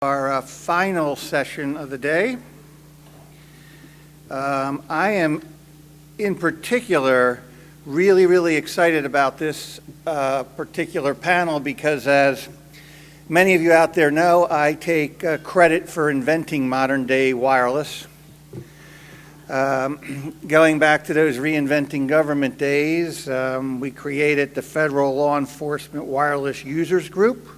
Our final session of the day. I am in particular really excited about this particular panel because, as many of you out there know, I take credit for inventing modern day wireless. Going back to those reinventing government days, we created the Federal Law Enforcement Wireless Users Group,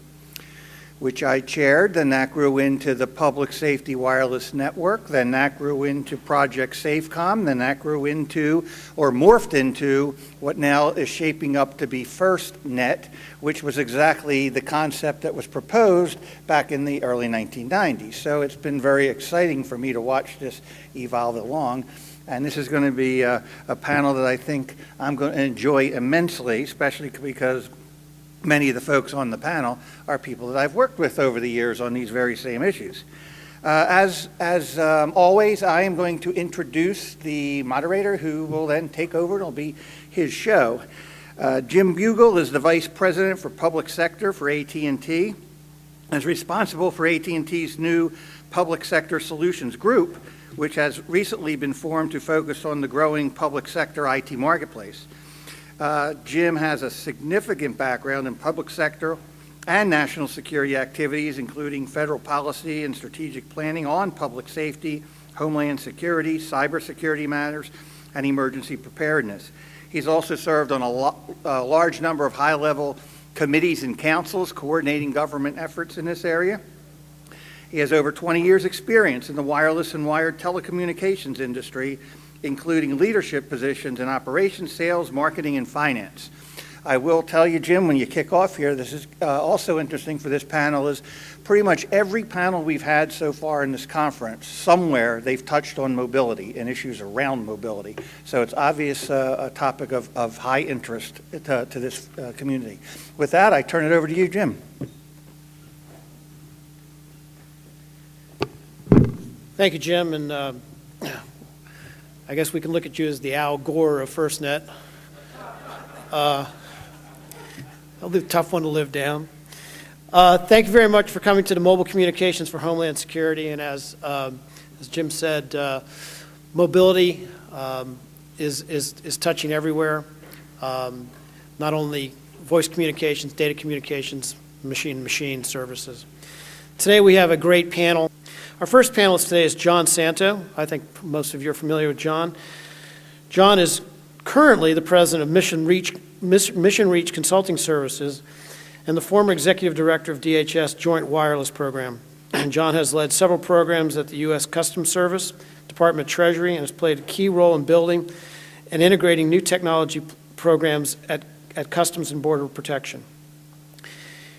which I chaired. Then that grew into the Public Safety Wireless Network. Then that grew into Project SafeCom. Then that grew into, or morphed into, what now is shaping up to be FirstNet, which was exactly the concept that was proposed back in the early 1990s. So it's been very exciting for me to watch this evolve along. And this is going to be a panel that I think I'm going to enjoy immensely, especially because many of the folks on the panel are people that I've worked with over the years on these very same issues. As always, I am going to introduce the moderator, who will then take over. It'll be his show. Jim Bugel is the Vice President for Public Sector for AT&T, is responsible for AT&T's new Public Sector Solutions Group, which has recently been formed to focus on the growing public sector IT marketplace. Jim has a significant background in public sector and national security activities, including federal policy and strategic planning on public safety, homeland security, cybersecurity matters, and emergency preparedness. He's also served on a large number of high-level committees and councils coordinating government efforts in this area. He has over 20 years' experience in the wireless and wired telecommunications industry, including leadership positions in operations, sales, marketing, and finance. I will tell you, Jim, when you kick off here, this is also interesting for this panel, is pretty much every panel we've had so far in this conference, somewhere they've touched on mobility and issues around mobility. So it's obvious a topic of high interest to this community. With that, I turn it over to you, Jim. Thank you, Jim, and I guess we can look at you as the Al Gore of FirstNet. That'll be a tough one to live down. Thank you very much for coming to the Mobile Communications for Homeland Security. And as Jim said, mobility is touching everywhere. Not only voice communications, data communications, machine-to-machine services. Today we have a great panel. Our first panelist today is John Santo. I think most of you are familiar with John. John is currently the president of Mission Reach Consulting Services and the former executive director of DHS Joint Wireless Program. And John has led several programs at the U.S. Customs Service, Department of Treasury, and has played a key role in building and integrating new technology programs at Customs and Border Protection.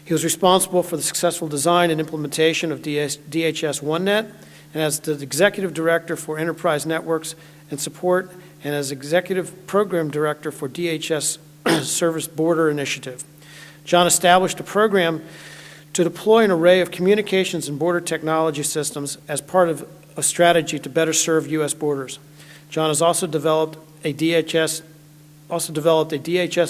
He was responsible for the successful design and implementation of DHS OneNet, and as the Executive Director for Enterprise Networks and Support, and as Executive Program Director for DHS Service Border Initiative. John established a program to deploy an array of communications and border technology systems as part of a strategy to better serve U.S. borders. John has also developed a DHS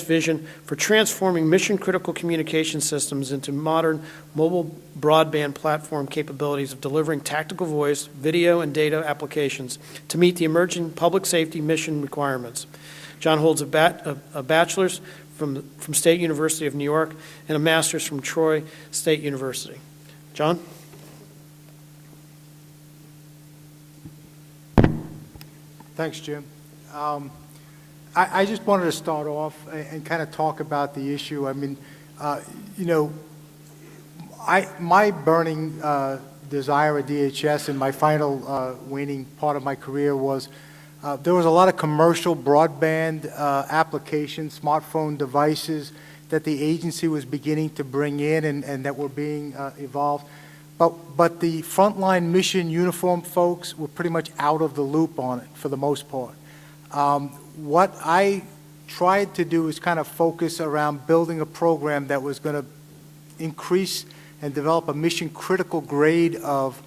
vision for transforming mission-critical communication systems into modern mobile broadband platform capabilities of delivering tactical voice, video, and data applications to meet the emerging public safety mission requirements. John holds a bachelor's from State University of New York and a master's from Troy State University. John? Thanks, Jim. I just wanted to start off and kind of talk about the issue. I mean, my burning desire at DHS and my final waning part of my career was there was a lot of commercial broadband applications, smartphone devices that the agency was beginning to bring in and that were being evolved. But the frontline mission uniform folks were pretty much out of the loop on it for the most part. What I tried to do is kind of focus around building a program that was going to increase and develop a mission-critical grade of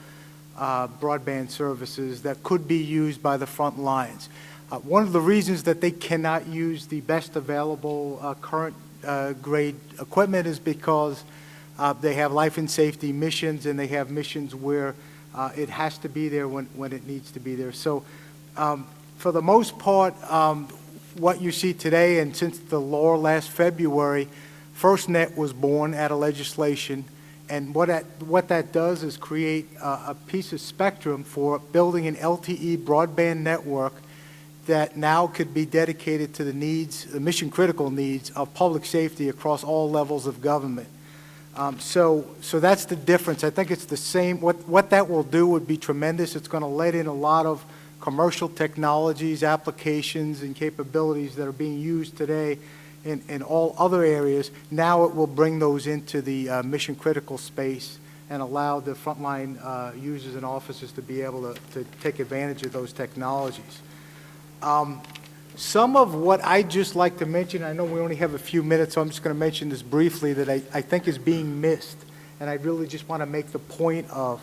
broadband services that could be used by the front lines. One of the reasons that they cannot use the best available current grade equipment is because They have life and safety missions, and they have missions where it has to be there when it needs to be there. So for the most part, what you see today, and since the law last February, FirstNet was born out of legislation, and what that does is create a piece of spectrum for building an LTE broadband network that now could be dedicated to the needs, the mission-critical needs of public safety across all levels of government. So that's the difference. I think it's the same. What that will do would be tremendous. It's going to let in a lot of commercial technologies, applications, and capabilities that are being used today in all other areas. Now it will bring those into the mission-critical space and allow the frontline users and officers to be able to take advantage of those technologies. Some of what I'd just like to mention, I know we only have a few minutes, so I'm just going to mention this briefly, that I think is being missed, and I really just want to make the point of.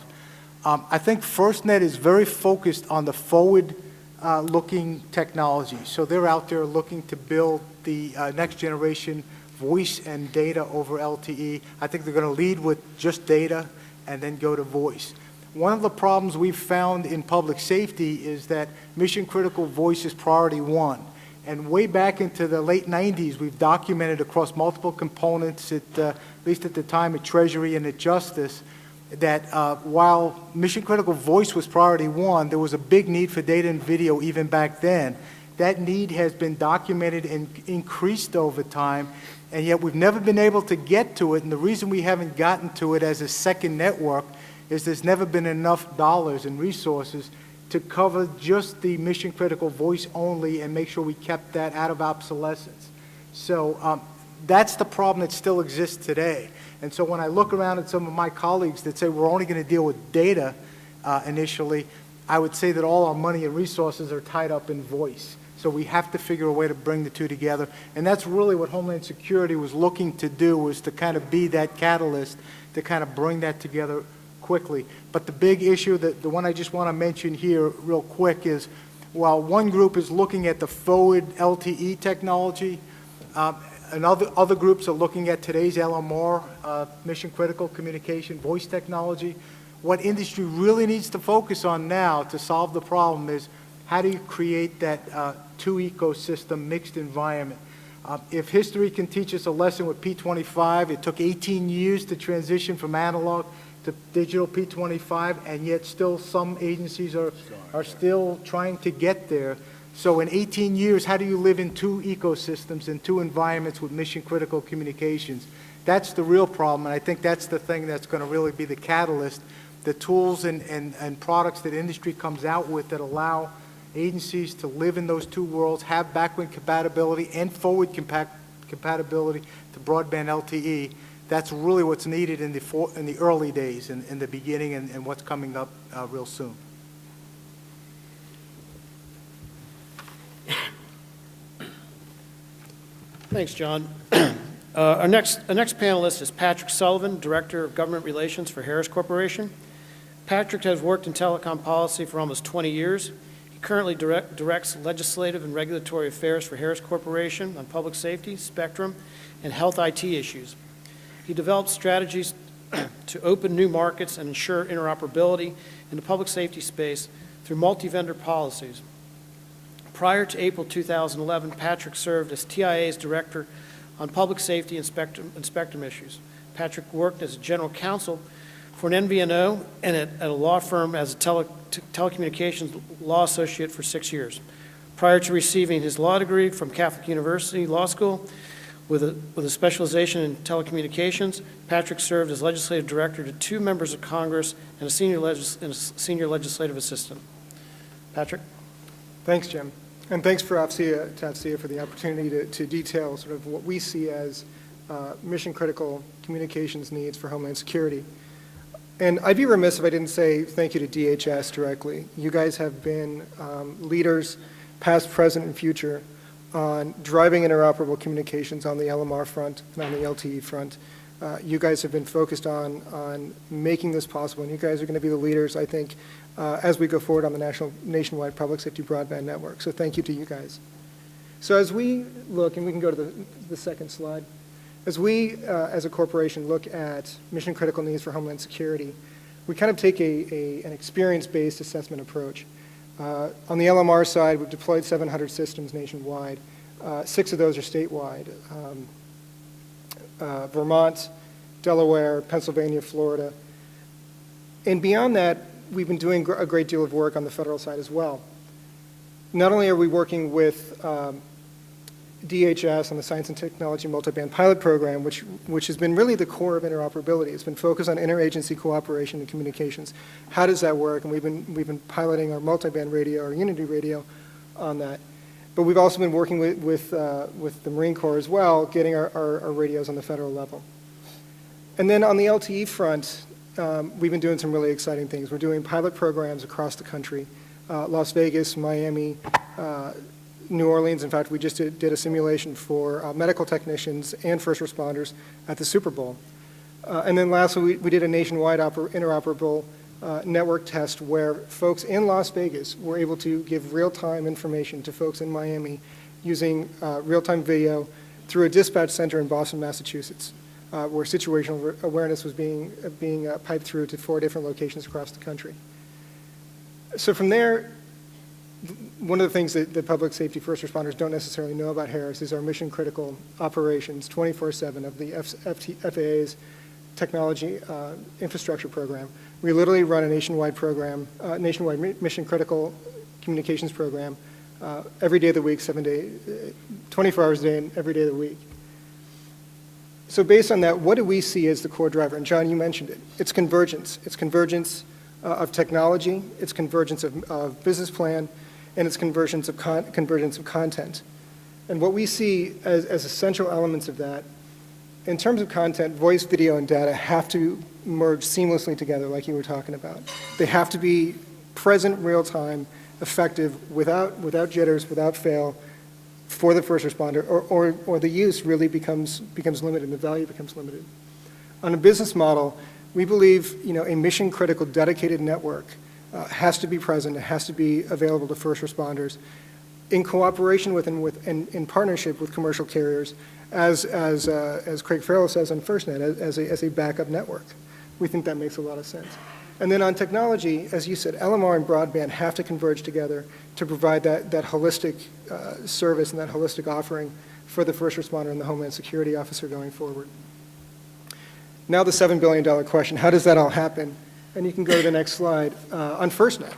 I think FirstNet is very focused on the forward-looking technology. So they're out there looking to build the next generation voice and data over LTE. I think they're going to lead with just data and then go to voice. One of the problems we've found in public safety is that mission-critical voice is priority one. And way back into the late 90s, we've documented across multiple components, at least at the time at Treasury and at Justice, that while mission-critical voice was priority one, there was a big need for data and video even back then. That need has been documented and increased over time, and yet we've never been able to get to it. And the reason we haven't gotten to it as a second network is there's never been enough dollars and resources to cover just the mission-critical voice only and make sure we kept that out of obsolescence. So that's the problem that still exists today. And so when I look around at some of my colleagues that say we're only going to deal with data initially, I would say that all our money and resources are tied up in voice. So we have to figure a way to bring the two together. And that's really what Homeland Security was looking to do, was to kind of be that catalyst to kind of bring that together quickly. But the big issue, the one I just want to mention here real quick, is while one group is looking at the forward LTE technology, and other groups are looking at today's LMR, mission-critical communication voice technology. What industry really needs to focus on now to solve the problem is how do you create that two-ecosystem mixed environment. If history can teach us a lesson with P25, it took 18 years to transition from analog to digital P25, and yet still some agencies are still trying to get there. So in 18 years, how do you live in two ecosystems, in two environments with mission-critical communications? That's the real problem, and I think that's the thing that's going to really be the catalyst, the tools and products that industry comes out with that allow agencies to live in those two worlds, have backward compatibility and forward compatibility to broadband LTE. That's really what's needed in the early days, in the beginning, and what's coming up real soon. Thanks, John. Our next panelist is Patrick Sullivan, Director of Government Relations for Harris Corporation. Patrick has worked in telecom policy for almost 20 years. He currently directs legislative and regulatory affairs for Harris Corporation on public safety, spectrum, and health IT issues. He develops strategies to open new markets and ensure interoperability in the public safety space through multi-vendor policies. Prior to April 2011, Patrick served as TIA's Director on Public Safety and Spectrum issues. Patrick worked as a General Counsel for an MVNO and at a law firm as a telecommunications law associate for 6 years. Prior to receiving his law degree from Catholic University Law School with a specialization in telecommunications, Patrick served as Legislative Director to 2 members of Congress and a senior legislative assistant. Patrick? Thanks, Jim. And thanks for AFCEA for the opportunity to detail sort of what we see as mission-critical communications needs for Homeland Security. And I'd be remiss if I didn't say thank you to DHS directly. You guys have been leaders, past, present, and future, on driving interoperable communications on the LMR front and on the LTE front. You guys have been focused on making this possible, and you guys are going to be the leaders, I think, as we go forward on the nationwide public safety broadband network. So thank you to you guys. So as we look, and we can go to the second slide, As we, as a corporation, look at mission-critical needs for Homeland Security, we kind of take an experience-based assessment approach. On the LMR side, we've deployed 700 systems nationwide. 6 of those are statewide. Vermont, Delaware, Pennsylvania, Florida. And beyond that, we've been doing a great deal of work on the federal side as well. Not only are we working with DHS on the Science and Technology Multiband Pilot Program, which has been really the core of interoperability. It's been focused on interagency cooperation and communications. How does that work? And we've been piloting our multiband radio, our Unity radio, on that. But we've also been working with the Marine Corps as well, getting our radios on the federal level. And then on the LTE front, we've been doing some really exciting things. We're doing pilot programs across the country, Las Vegas, Miami, New Orleans. In fact, we just did a simulation for medical technicians and first responders at the Super Bowl. And then lastly, we did a nationwide interoperable network test where folks in Las Vegas were able to give real-time information to folks in Miami using real-time video through a dispatch center in Boston, Massachusetts, where situational awareness was being piped through to 4 different locations across the country. So from there, one of the things that the public safety first responders don't necessarily know about Harris is our mission-critical operations 24/7 of the FAA's technology infrastructure program. We literally run a nationwide program, nationwide mission-critical communications program every day of the week, 24 hours a day, and every day of the week. So based on that, what do we see as the core driver? And John, you mentioned it. It's convergence. It's convergence of technology. It's convergence of business plan. And it's convergence of content. And what we see as essential elements of that, in terms of content, voice, video, and data have to merge seamlessly together, like you were talking about. They have to be present, real-time, effective, without jitters, without fail, for the first responder, or the use really becomes limited, and the value becomes limited. On a business model, we believe a mission-critical, dedicated network has to be present. It has to be available to first responders in cooperation with and in partnership with commercial carriers, as Craig Farrell says on FirstNet, as a backup network. We think that makes a lot of sense. And then on technology, as you said, LMR and broadband have to converge together to provide that holistic service and that holistic offering for the first responder and the Homeland Security officer going forward. Now the $7 billion question, how does that all happen? And you can go to the next slide. On FirstNet,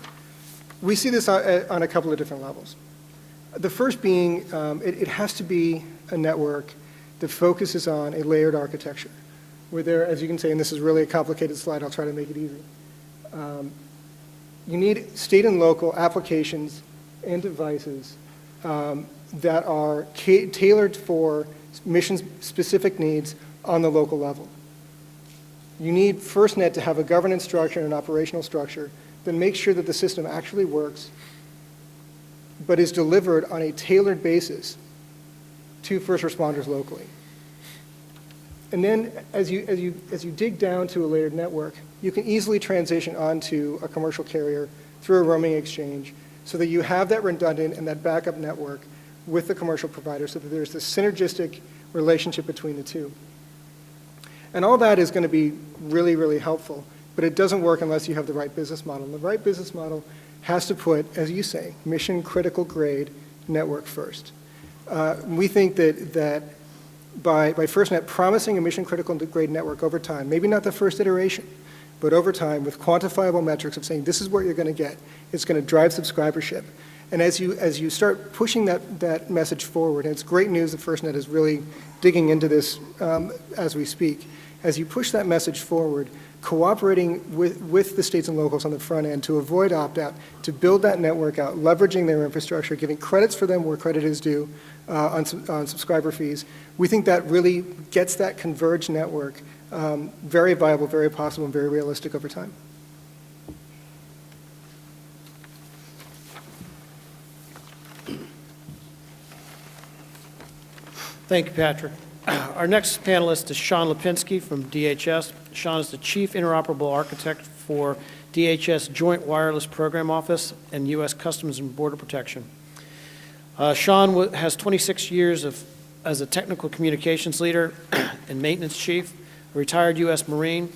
we see this on a couple of different levels. The first being, it has to be a network that focuses on a layered architecture, where there, as you can see, and this is really a complicated slide, I'll try to make it easy. You need state and local applications and devices that are tailored for mission-specific needs on the local level. You need FirstNet to have a governance structure and an operational structure that makes sure that the system actually works, but is delivered on a tailored basis to first responders locally. And then as you dig down to a layered network, you can easily transition onto a commercial carrier through a roaming exchange so that you have that redundant and that backup network with the commercial provider so that there's this synergistic relationship between the two. And all that is going to be really, really helpful, but it doesn't work unless you have the right business model. And the right business model has to put, as you say, mission-critical grade network first. We think that by FirstNet promising a mission-critical grade network over time, maybe not the first iteration, but over time with quantifiable metrics of saying this is what you're going to get, it's going to drive subscribership. And as you start pushing that message forward, and it's great news that FirstNet is really digging into this as we speak, as you push that message forward, cooperating with the states and locals on the front end to avoid opt-out, to build that network out, leveraging their infrastructure, giving credits for them where credit is due on subscriber fees, we think that really gets that converged network very viable, very possible, and very realistic over time. Thank you, Patrick. Our next panelist is Shawn Lapinski from DHS. Shawn is the Chief Interoperable Architect for DHS Joint Wireless Program Office and U.S. Customs and Border Protection. Shawn has 26 years as a technical communications leader, and maintenance chief, a retired U.S. Marine.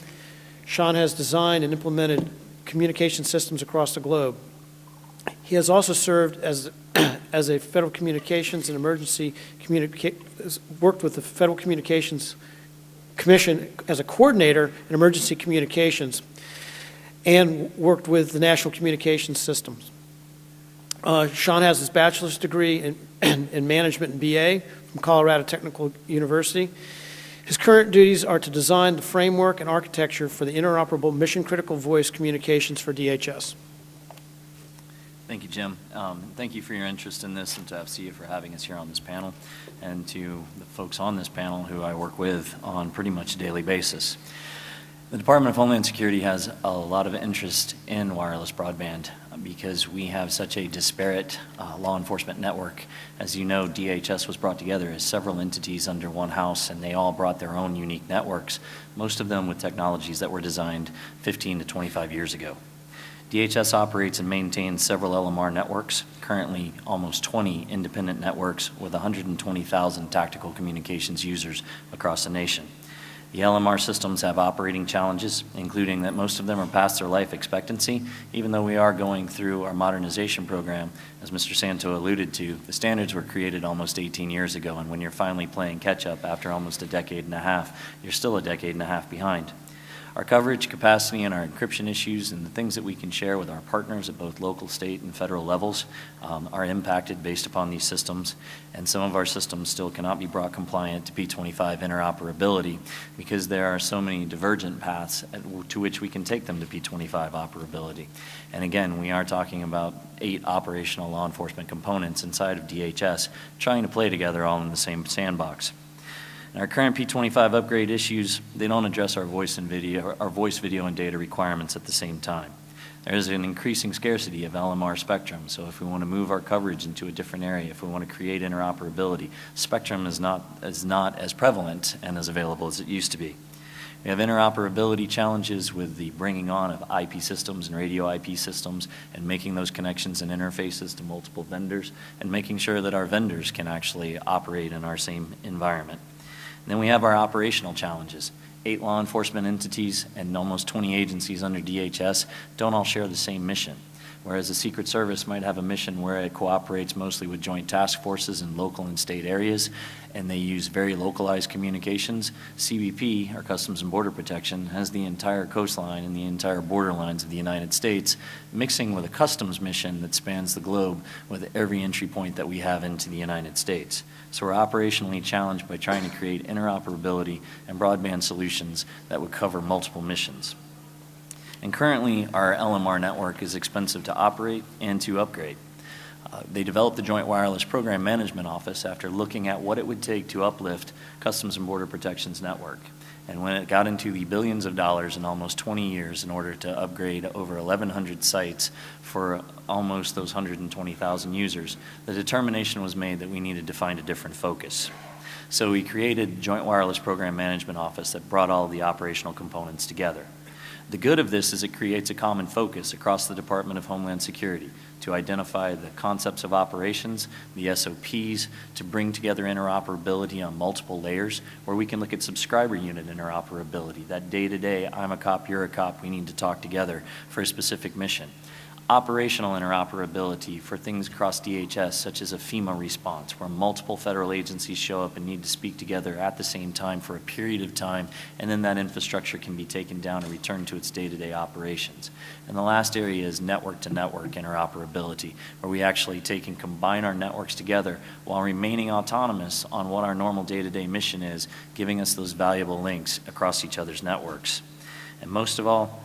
Shawn has designed and implemented communication systems across the globe. He has also served as a Federal Communications and worked with the Federal Communications Commission as a coordinator in emergency communications, and worked with the National Communications Systems. Shawn has his bachelor's degree in management and BA from Colorado Technical University. His current duties are to design the framework and architecture for the interoperable mission-critical voice communications for DHS. Thank you, Jim. Thank you for your interest in this, and to AFCEA for having us here on this panel, and to the folks on this panel who I work with on pretty much a daily basis. The Department of Homeland Security has a lot of interest in wireless broadband because we have such a disparate law enforcement network. As you know, DHS was brought together as several entities under one house, and they all brought their own unique networks, most of them with technologies that were designed 15 to 25 years ago. DHS operates and maintains several LMR networks, currently almost 20 independent networks with 120,000 tactical communications users across the nation. The LMR systems have operating challenges, including that most of them are past their life expectancy, even though we are going through our modernization program. As Mr. Santo alluded to, the standards were created almost 18 years ago, and when you're finally playing catch-up after almost a decade and a half, you're still a decade and a half behind. Our coverage, capacity, and our encryption issues and the things that we can share with our partners at both local, state, and federal levels are impacted based upon these systems, and some of our systems still cannot be brought compliant to P25 interoperability because there are so many divergent paths to which we can take them to P25 operability. And again, we are talking about 8 operational law enforcement components inside of DHS trying to play together all in the same sandbox. Our current P25 upgrade issues, they don't address our voice, video, and data requirements at the same time. There is an increasing scarcity of LMR spectrum, so if we want to move our coverage into a different area, if we want to create interoperability, spectrum is not as prevalent and as available as it used to be. We have interoperability challenges with the bringing on of IP systems and radio IP systems and making those connections and interfaces to multiple vendors and making sure that our vendors can actually operate in our same environment. Then we have our operational challenges. 8 law enforcement entities and almost 20 agencies under DHS don't all share the same mission. Whereas the Secret Service might have a mission where it cooperates mostly with joint task forces in local and state areas, and they use very localized communications, CBP, or Customs and Border Protection, has the entire coastline and the entire borderlines of the United States, mixing with a customs mission that spans the globe with every entry point that we have into the United States. So we're operationally challenged by trying to create interoperability and broadband solutions that would cover multiple missions. And currently, our LMR network is expensive to operate and to upgrade. They developed the Joint Wireless Program Management Office after looking at what it would take to uplift Customs and Border Protection's network. And when it got into the billions of dollars in almost 20 years in order to upgrade over 1,100 sites for almost those 120,000 users, the determination was made that we needed to find a different focus. So we created Joint Wireless Program Management Office that brought all the operational components together. The good of this is it creates a common focus across the Department of Homeland Security to identify the concepts of operations, the SOPs, to bring together interoperability on multiple layers where we can look at subscriber unit interoperability, that day-to-day, I'm a cop, you're a cop, we need to talk together for a specific mission. Operational interoperability for things across DHS, such as a FEMA response, where multiple federal agencies show up and need to speak together at the same time for a period of time, and then that infrastructure can be taken down and returned to its day-to-day operations. And the last area is network-to-network interoperability, where we actually take and combine our networks together while remaining autonomous on what our normal day-to-day mission is, giving us those valuable links across each other's networks. And most of all,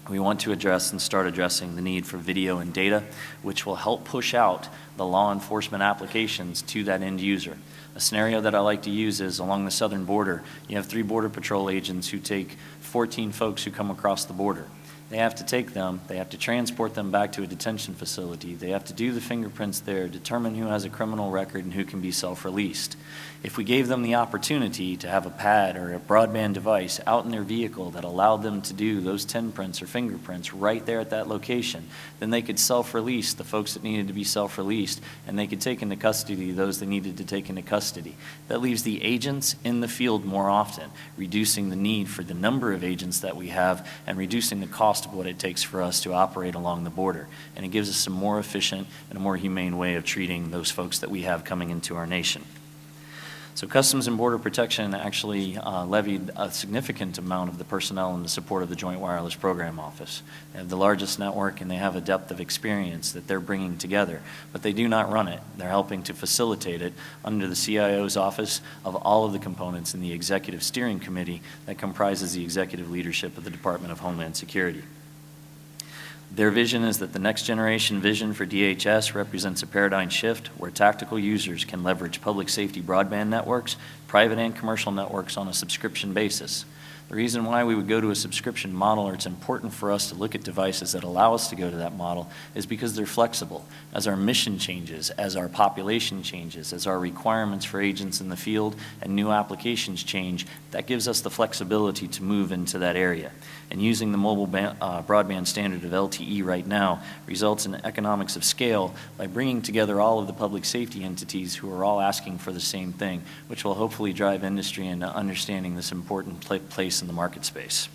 we want to address and start addressing the need for video and data, which will help push out the law enforcement applications to that end user. A scenario that I like to use is along the southern border, you have 3 Border Patrol agents who take 14 folks who come across the border. They have to take them, they have to transport them back to a detention facility, they have to do the fingerprints there, determine who has a criminal record and who can be self-released. If we gave them the opportunity to have a pad or a broadband device out in their vehicle that allowed them to do those 10 prints or fingerprints right there at that location, then they could self-release the folks that needed to be self-released, and they could take into custody those they needed to take into custody. That leaves the agents in the field more often, reducing the need for the number of agents that we have and reducing the cost of what it takes for us to operate along the border. And it gives us a more efficient and a more humane way of treating those folks that we have coming into our nation. So Customs and Border Protection actually levied a significant amount of the personnel in the support of the Joint Wireless Program Office. They have the largest network and they have a depth of experience that they're bringing together, but they do not run it. They're helping to facilitate it under the CIO's office of all of the components in the Executive Steering Committee that comprises the executive leadership of the Department of Homeland Security. Their vision is that the next generation vision for DHS represents a paradigm shift where tactical users can leverage public safety broadband networks, private and commercial networks on a subscription basis. The reason why we would go to a subscription model, or it's important for us to look at devices that allow us to go to that model, is because they're flexible. As our mission changes, as our population changes, as our requirements for agents in the field and new applications change, that gives us the flexibility to move into that area. And using the mobile broadband standard of LTE right now results in economics of scale by bringing together all of the public safety entities who are all asking for the same thing, which will hopefully drive industry into understanding this important place in the market space.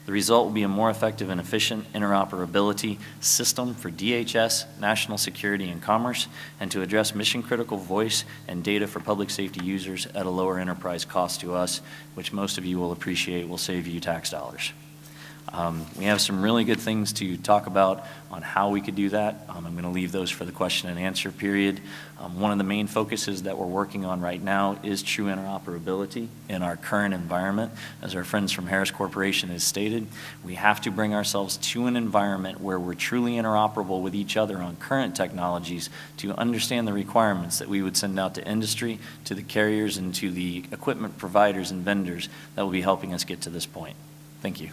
The result will be a more effective and efficient interoperability system for DHS, national security, and commerce, and to address mission-critical voice and data for public safety users at a lower enterprise cost to us, which most of you will appreciate will save you tax dollars. We have some really good things to talk about on how we could do that. I'm going to leave those for the question and answer period. One of the main focuses that we're working on right now is true interoperability in our current environment. As our friends from Harris Corporation has stated, we have to bring ourselves to an environment where we're truly interoperable with each other on current technologies to understand the requirements that we would send out to industry, to the carriers, and to the equipment providers and vendors that will be helping us get to this point. Thank you.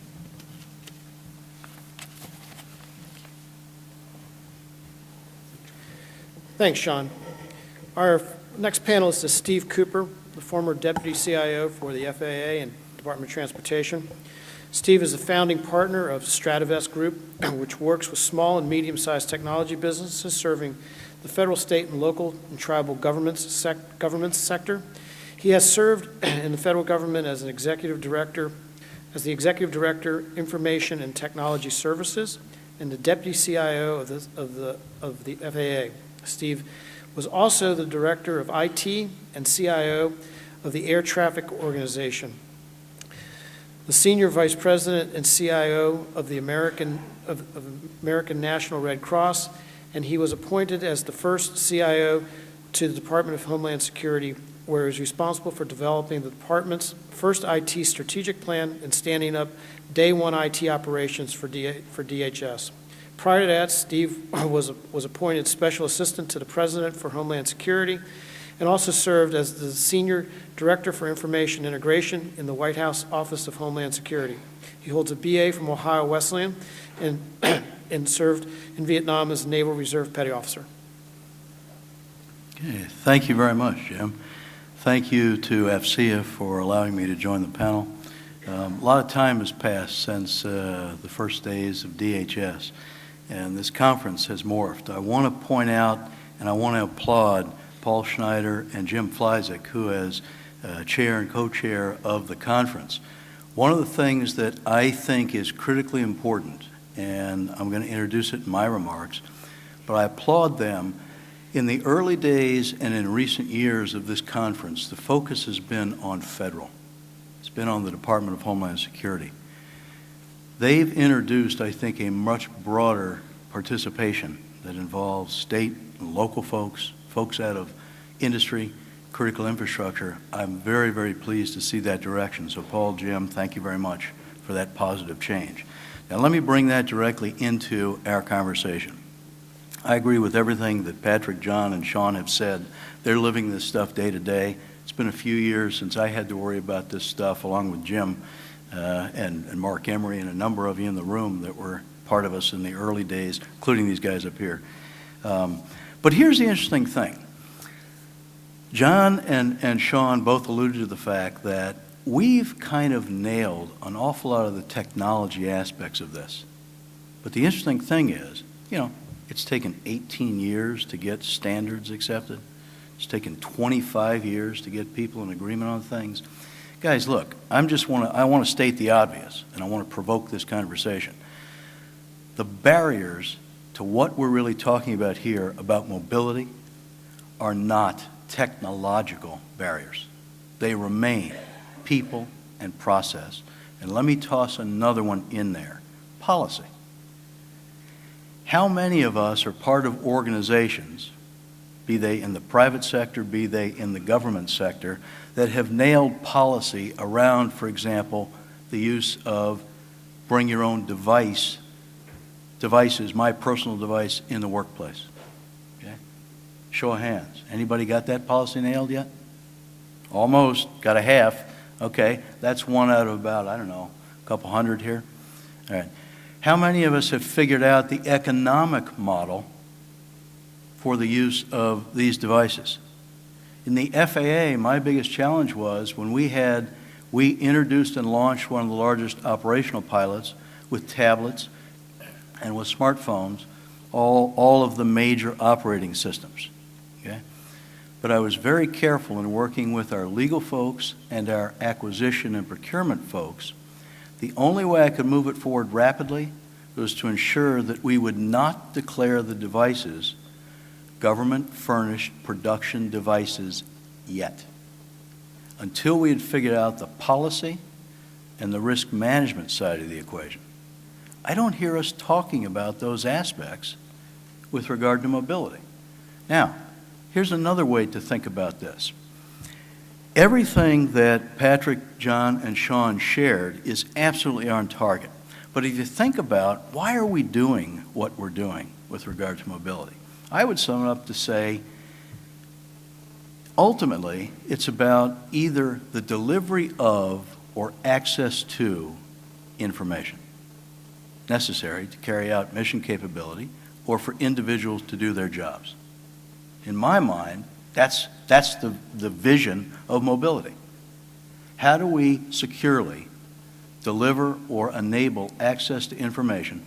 Thanks, Shawn. Our next panelist is Steve Cooper, the former Deputy CIO for the FAA and Department of Transportation. Steve is the founding partner of Strativest Group, which works with small and medium-sized technology businesses serving the federal, state, and local and tribal governments sector. He has served in the federal government as an executive director, Information and Technology Services, and the Deputy CIO of the FAA. Steve was also the Director of IT and CIO of the Air Traffic Organization, the Senior Vice President and CIO of the American National Red Cross, and he was appointed as the first CIO to the Department of Homeland Security, where he was responsible for developing the department's first IT strategic plan and standing up day one IT operations for DHS. Prior to that, Steve was appointed Special Assistant to the President for Homeland Security and also served as the Senior Director for Information Integration in the White House Office of Homeland Security. He holds a BA from Ohio Wesleyan and served in Vietnam as a Naval Reserve Petty Officer. Okay, thank you very much, Jim. Thank you to AFCEA for allowing me to join the panel. A lot of time has passed since the first days of DHS. And this conference has morphed. I want to point out and I want to applaud Paul Schneider and Jim Fleisig, who is chair and co-chair of the conference. One of the things that I think is critically important, and I'm going to introduce it in my remarks, but I applaud them. In the early days and in recent years of this conference, the focus has been on federal. It's been on the Department of Homeland Security. They've introduced, I think, a much broader participation that involves state and local folks, folks out of industry, critical infrastructure. I'm very, very pleased to see that direction. So Paul, Jim, thank you very much for that positive change. Now let me bring that directly into our conversation. I agree with everything that Patrick, John, and Shawn have said. They're living this stuff day to day. It's been a few years since I had to worry about this stuff along with Jim and Mark Emery and a number of you in the room that were part of us in the early days, including these guys up here. But here's the interesting thing. John and Shawn both alluded to the fact that we've kind of nailed an awful lot of the technology aspects of this. But the interesting thing is, it's taken 18 years to get standards accepted. It's taken 25 years to get people in agreement on things. Guys, look, I want to state the obvious, and I want to provoke this conversation. The barriers to what we're really talking about here about mobility are not technological barriers. They remain people and process. And let me toss another one in there, policy. How many of us are part of organizations, be they in the private sector, be they in the government sector, that have nailed policy around, for example, the use of bring your own devices, my personal device, in the workplace? Okay? Show of hands. Anybody got that policy nailed yet? Almost. Got a half. Okay. That's one out of about, I don't know, a couple hundred here. All right. How many of us have figured out the economic model for the use of these devices? In the FAA, my biggest challenge was when we introduced and launched one of the largest operational pilots with tablets and with smartphones, all of the major operating systems. Okay? But I was very careful in working with our legal folks and our acquisition and procurement folks. The only way I could move it forward rapidly was to ensure that we would not declare the devices government-furnished production devices yet, until we had figured out the policy and the risk management side of the equation. I don't hear us talking about those aspects with regard to mobility. Now, here's another way to think about this. Everything that Patrick, John, and Shawn shared is absolutely on target. But if you think about why are we doing what we're doing with regard to mobility, I would sum it up to say, ultimately, it's about either the delivery of or access to information necessary to carry out mission capability or for individuals to do their jobs. In my mind, that's the vision of mobility. How do we securely deliver or enable access to information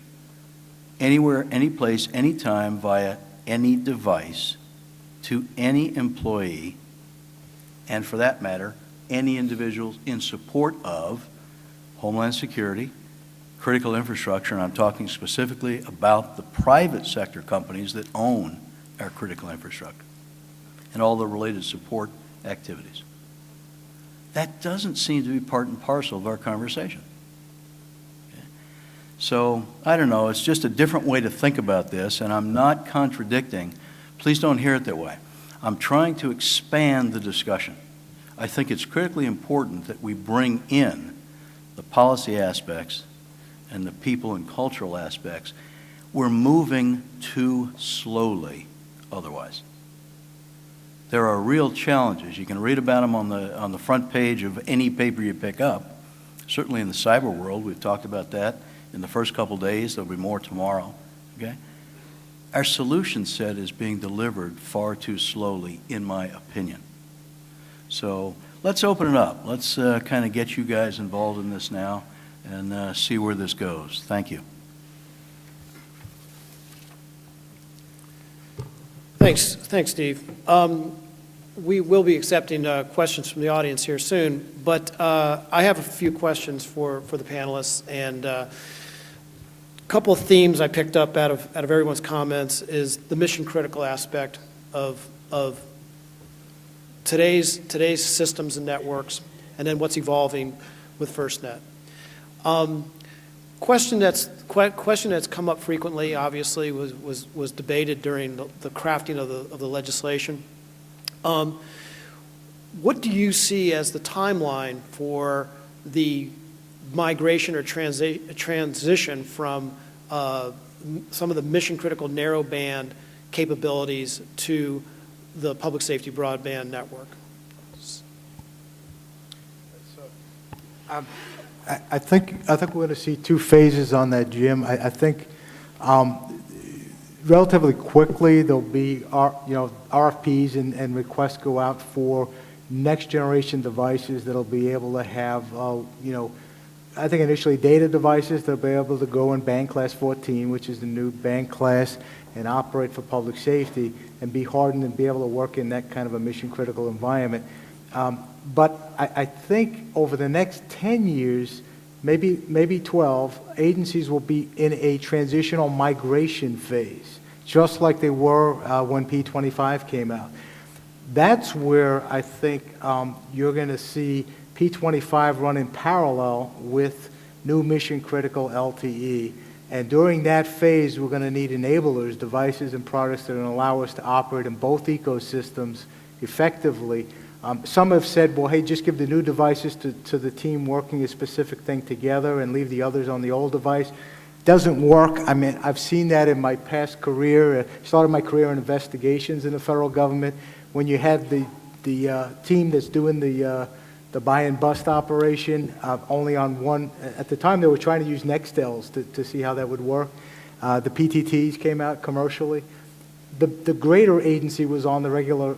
anywhere, any place, anytime via any device to any employee, and for that matter, any individuals in support of Homeland Security, critical infrastructure, and I'm talking specifically about the private sector companies that own our critical infrastructure and all the related support activities. That doesn't seem to be part and parcel of our conversation. Okay? So, I don't know, it's just a different way to think about this, and I'm not contradicting. Please don't hear it that way. I'm trying to expand the discussion. I think it's critically important that we bring in the policy aspects and the people and cultural aspects. We're moving too slowly otherwise. There are real challenges. You can read about them on the front page of any paper you pick up. Certainly in the cyber world, we've talked about that in the first couple days. There'll be more tomorrow. Okay? Our solution set is being delivered far too slowly, in my opinion. So let's open it up. Let's kind of get you guys involved in this now and see where this goes. Thank you. Thanks, Steve. We will be accepting questions from the audience here soon, but I have a few questions for the panelists, and a couple of themes I picked up out of everyone's comments is the mission critical aspect of today's systems and networks, and then what's evolving with FirstNet. Question that's come up frequently, obviously, was debated during the crafting of the legislation. What do you see as the timeline for the migration or transition from some of the mission-critical narrowband capabilities to the public safety broadband network? I think we're going to see two phases on that, Jim. I think relatively quickly there'll be RFPs and requests go out for next generation devices that'll be able to have I think initially data devices that'll be able to go in band class 14, which is the new band class, and operate for public safety and be hardened and be able to work in that kind of a mission critical environment. But I think over the next 10 years, maybe 12, agencies will be in a transitional migration phase, just like they were when P25 came out. That's where I think you're going to see P25 run in parallel with new mission critical LTE. And during that phase, we're going to need enablers, devices and products that are going to allow us to operate in both ecosystems effectively. Some have said, well, hey, just give the new devices to the team working a specific thing together and leave the others on the old device. Doesn't work. I mean, I've seen that in my past career. Started my career in investigations in the federal government. When you had the team that's doing the buy and bust operation only on one, at the time they were trying to use Nextels to see how that would work. The PTTs came out commercially. The greater agency was on the regular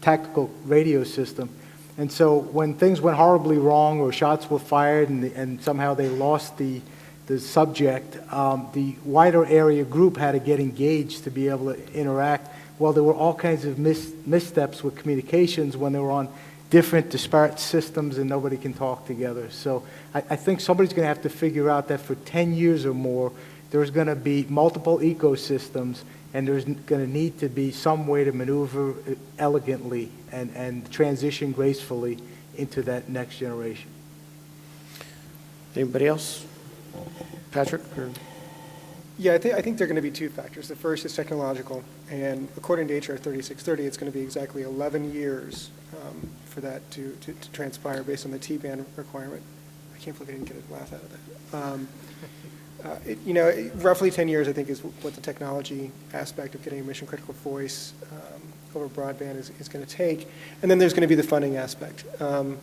tactical radio system. And so when things went horribly wrong or shots were fired and somehow they lost the subject, the wider area group had to get engaged to be able to interact. Well, there were all kinds of missteps with communications when they were on different disparate systems and nobody can talk together. So I think somebody's going to have to figure out that for 10 years or more, there's going to be multiple ecosystems and there's going to need to be some way to maneuver elegantly and transition gracefully into that next generation. Anybody else? Patrick? Or? Yeah, I think there are going to be two factors. The first is technological, and according to HR 3630, it's going to be exactly 11 years for that to transpire based on the T-band requirement. I can't believe I didn't get a laugh out of that. Roughly 10 years, I think, is what the technology aspect of getting a mission-critical voice over broadband is going to take. And then there's going to be the funding aspect. A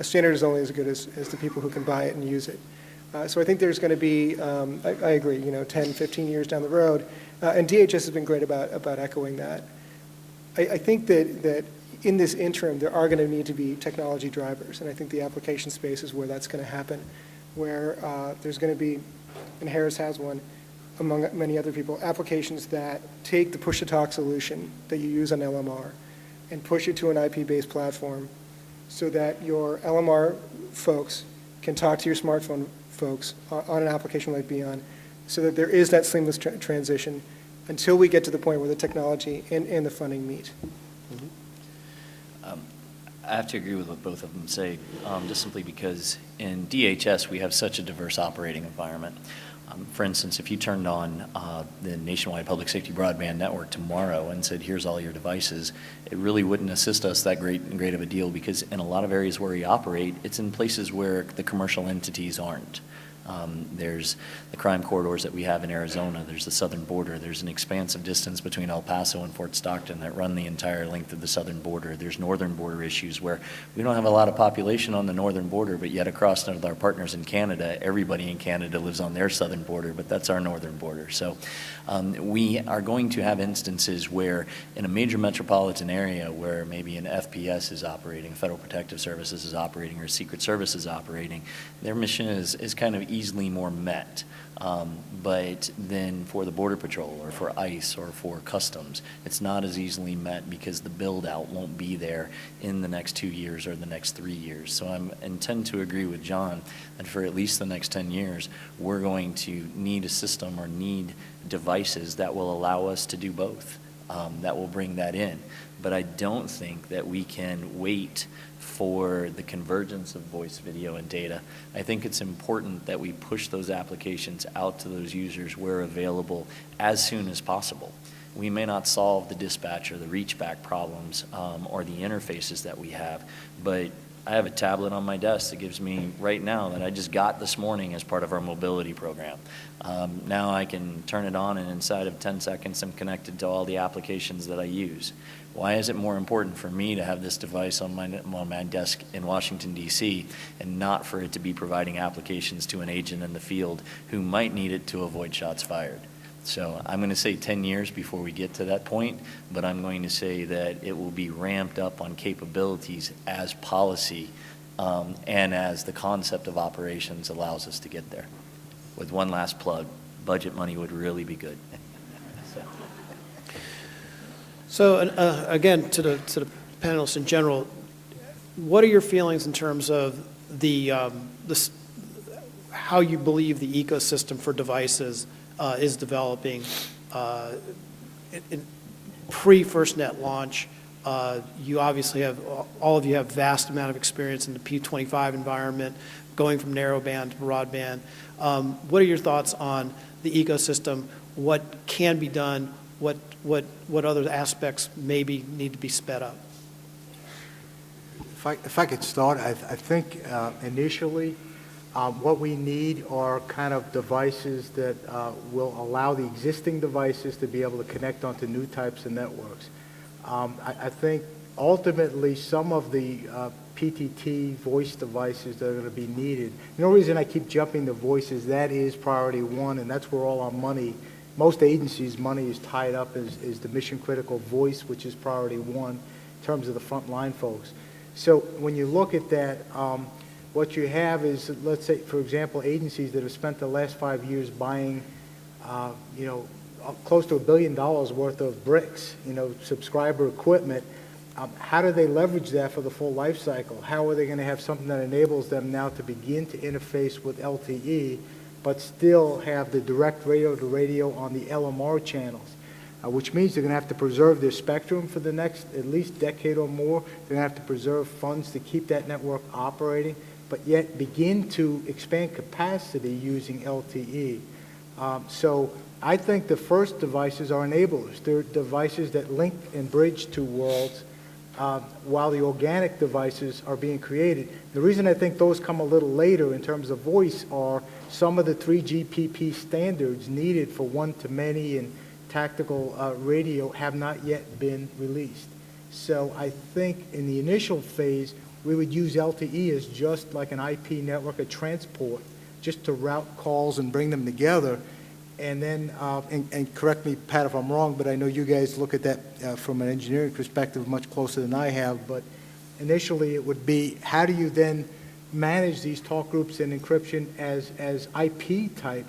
standard is only as good as the people who can buy it and use it. So I think there's going to be, I agree, 10, 15 years down the road. And DHS has been great about echoing that. I think that in this interim, there are going to need to be technology drivers. And I think the application space is where that's going to happen, where there's going to be, and Harris has one, among many other people, applications that take the push-to-talk solution that you use on LMR and push it to an IP-based platform so that your LMR folks can talk to your smartphone folks on an application like Beyond, so that there is that seamless transition until we get to the point where the technology and the funding meet. Mm-hmm. I have to agree with what both of them say, just simply because in DHS we have such a diverse operating environment. For instance, if you turned on the nationwide public safety broadband network tomorrow and said, here's all your devices, it really wouldn't assist us that great of a deal, because in a lot of areas where we operate, it's in places where the commercial entities aren't. There's the crime corridors that we have in Arizona. There's the southern border. There's an expansive distance between El Paso and Fort Stockton that run the entire length of the southern border. There's northern border issues where we don't have a lot of population on the northern border, but yet across with our partners in Canada, everybody in Canada lives on their southern border, but that's our northern border. So we are going to have instances where in a major metropolitan area where maybe an FPS is operating, Federal Protective Services is operating, or Secret Service is operating, their mission is kind of easily more met. But then for the Border Patrol or for ICE or for Customs, it's not as easily met because the build out won't be there in the next 2 years or the next 3 years. So I intend to agree with John that for at least the next 10 years, we're going to need a system or need devices that will allow us to do both, that will bring that in. But I don't think that we can wait for the convergence of voice, video, and data. I think it's important that we push those applications out to those users where available as soon as possible. We may not solve the dispatch or the reach back problems or the interfaces that we have, but I have a tablet on my desk that gives me right now that I just got this morning as part of our mobility program. Now I can turn it on, and inside of 10 seconds I'm connected to all the applications that I use. Why is it more important for me to have this device on my desk in Washington, D.C., and not for it to be providing applications to an agent in the field who might need it to avoid shots fired? So I'm going to say 10 years before we get to that point, but I'm going to say that it will be ramped up on capabilities as policy and as the concept of operations allows us to get there. With one last plug, budget money would really be good. So again, to the panelists in general, what are your feelings in terms of how you believe the ecosystem for devices is developing in pre-FirstNet launch? You obviously have, all of you have vast amount of experience in the P25 environment, going from narrowband to broadband. What are your thoughts on the ecosystem? What can be done? What other aspects maybe need to be sped up? If I could start, I think initially what we need are kind of devices that will allow the existing devices to be able to connect onto new types of networks. I think ultimately some of the PTT voice devices that are going to be needed, the only reason I keep jumping to voice is that is priority one, and that's where all our money, most agencies' money is tied up is the mission critical voice, which is priority one in terms of the frontline folks. So when you look at that, what you have is, let's say, for example, agencies that have spent the last 5 years buying, close to $1 billion worth of bricks, subscriber equipment. How do they leverage that for the full life cycle? How are they going to have something that enables them now to begin to interface with LTE, but still have the direct radio-to-radio on the LMR channels? Which means they're going to have to preserve their spectrum for the next at least decade or more. They're going to have to preserve funds to keep that network operating, but yet begin to expand capacity using LTE. So I think the first devices are enablers. They're devices that link and bridge two worlds while the organic devices are being created. The reason I think those come a little later in terms of voice are some of the 3GPP standards needed for one-to-many and tactical radio have not yet been released. So I think in the initial phase, we would use LTE as just like an IP network, a transport, just to route calls and bring them together. And then, and correct me, Pat, if I'm wrong, but I know you guys look at that from an engineering perspective much closer than I have, but initially it would be, how do you then manage these talk groups and encryption as IP type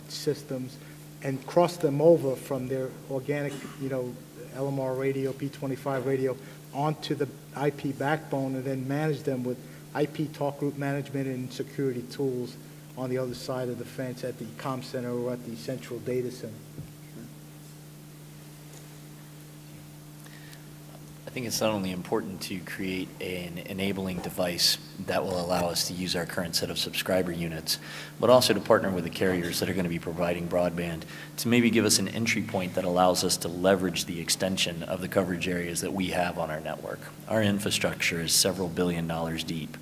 systems and cross them over from their organic, LMR radio, P25 radio, onto the IP backbone, and then manage them with IP talk group management and security tools on the other side of the fence at the comm center or at the central data center. I think it's not only important to create an enabling device that will allow us to use our current set of subscriber units, but also to partner with the carriers that are going to be providing broadband to maybe give us an entry point that allows us to leverage the extension of the coverage areas that we have on our network. Our infrastructure is several $1 billion deep.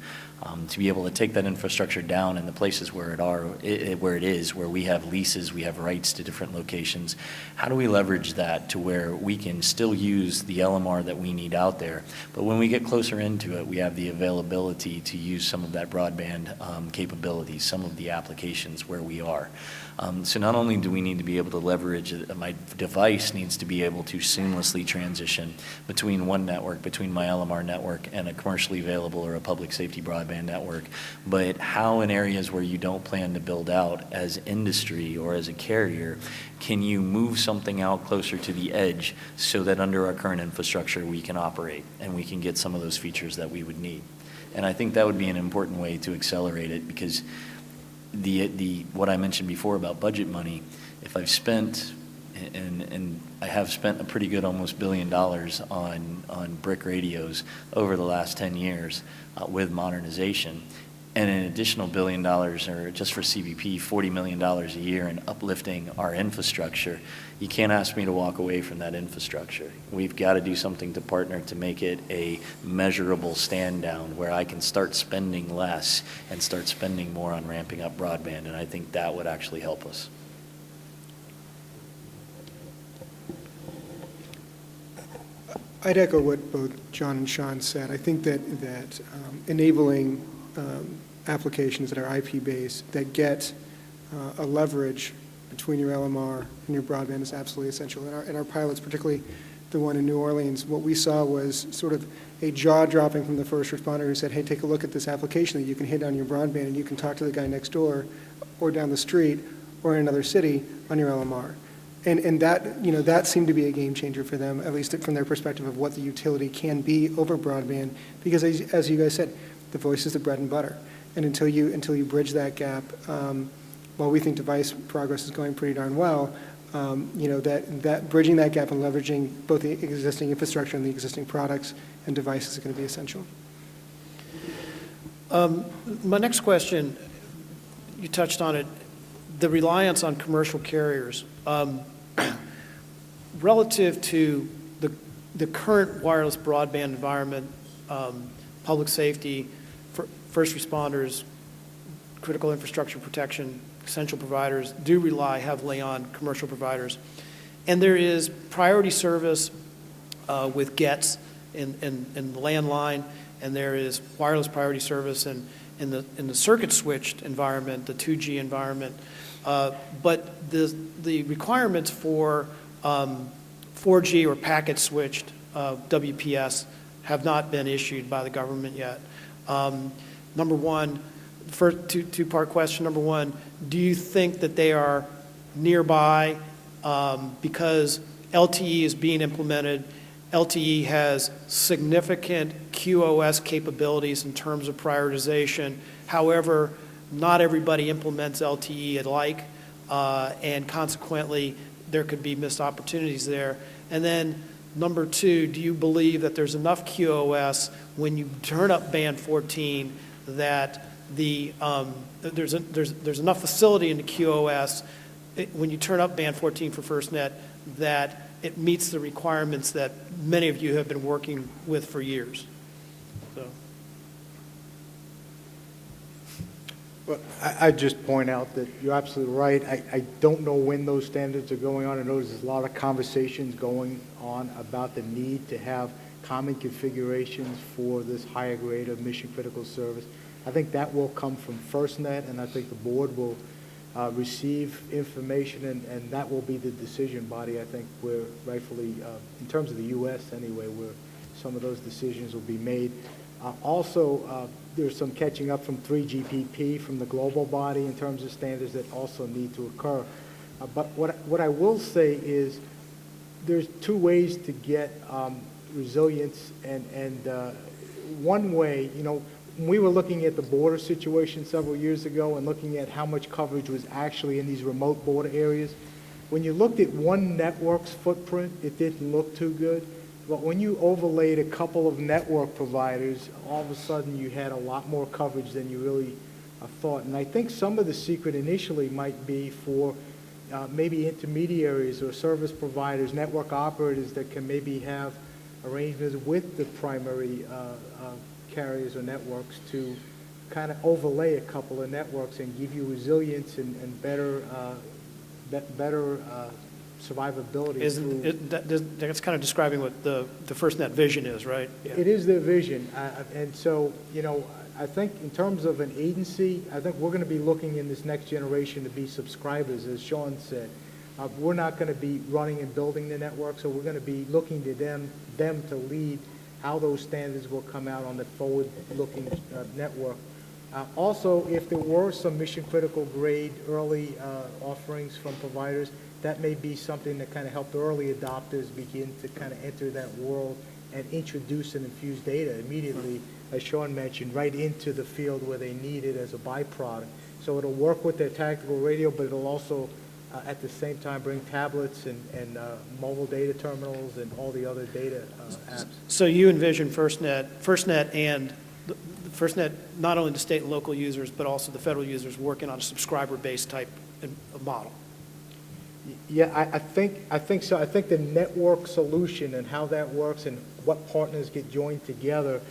To be able to take that infrastructure down in the places where it is, where we have leases, we have rights to different locations, how do we leverage that to where we can still use the LMR that we need out there, but when we get closer into it, we have the availability to use some of that broadband capabilities, some of the applications where we are. So not only do we need to be able to leverage, my device needs to be able to seamlessly transition between one network, between my LMR network and a commercially available or a public safety broadband network, but how in areas where you don't plan to build out as industry or as a carrier, can you move something out closer to the edge so that under our current infrastructure we can operate and we can get some of those features that we would need? And I think that would be an important way to accelerate it, because what I mentioned before about budget money, if I've spent, and I have spent a pretty good almost $1 billion on brick radios over the last 10 years with modernization, and an additional $1 billion, or just for CBP, $40 million a year in uplifting our infrastructure, you can't ask me to walk away from that infrastructure. We've got to do something to partner to make it a measurable stand down where I can start spending less and start spending more on ramping up broadband, and I think that would actually help us. I'd echo what both John and Shawn said. I think that enabling applications that are IP-based that get a leverage between your LMR and your broadband is absolutely essential. In our pilots, particularly the one in New Orleans, what we saw was sort of a jaw-dropping from the first responder who said, hey, take a look at this application that you can hit on your broadband and you can talk to the guy next door or down the street or in another city on your LMR. And that, that seemed to be a game changer for them, at least from their perspective of what the utility can be over broadband, because as you guys said, the voice is the bread and butter. And until you bridge that gap, while we think device progress is going pretty darn well, that bridging that gap and leveraging both the existing infrastructure and the existing products and devices is going to be essential. My next question, you touched on it, the reliance on commercial carriers. Relative to the current wireless broadband environment, public safety, first responders, critical infrastructure protection, essential providers do rely heavily on commercial providers. And there is priority service with GETs in the landline, and there is wireless priority service in the circuit switched environment, the 2G environment. But the requirements for 4G or packet switched WPS have not been issued by the government yet. Number one, first two-part question. Number one, do you think that they are nearby because LTE is being implemented? LTE has significant QoS capabilities in terms of prioritization. However, not everybody implements LTE alike, and consequently, there could be missed opportunities there. And then, number two, do you believe that there's enough QoS when you turn up band 14 that there's enough facility in the QoS when you turn up band 14 for FirstNet that it meets the requirements that many of you have been working with for years? So. Well, I'd just point out that you're absolutely right. I don't know when those standards are going on. I know there's a lot of conversations going on about the need to have common configurations for this higher grade of mission critical service. I think that will come from FirstNet, and I think the board will receive information, and that will be the decision body, I think, where rightfully, in terms of the U.S. anyway, where some of those decisions will be made. Also, there's some catching up from 3GPP from the global body in terms of standards that also need to occur. But what I will say is there's two ways to get resilience, and one way, when we were looking at the border situation several years ago and looking at how much coverage was actually in these remote border areas, when you looked at one network's footprint, it didn't look too good. But when you overlaid a couple of network providers, all of a sudden you had a lot more coverage than you really thought. And I think some of the secret initially might be for maybe intermediaries or service providers, network operators that can maybe have arrangements with the primary carriers or networks to kind of overlay a couple of networks and give you resilience and better survivability. That's kind of describing what the FirstNet vision is, right? Yeah. It is their vision. And so, I think in terms of an agency, I think we're going to be looking in this next generation to be subscribers, as Shawn said. We're not going to be running and building the network, so we're going to be looking to them to lead how those standards will come out on the forward-looking network. Also, if there were some mission-critical grade early offerings from providers, that may be something that kind of help the early adopters begin to kind of enter that world and introduce and infuse data immediately, as Shawn mentioned, right into the field where they need it as a byproduct. So it'll work with their tactical radio, but it'll also, at the same time, bring tablets and mobile data terminals and all the other data apps. So you envision FirstNet and FirstNet, not only the state and local users, but also the federal users working on a subscriber-based type of model? Yeah, I think so. I think the network solution and how that works and what partners get joined together,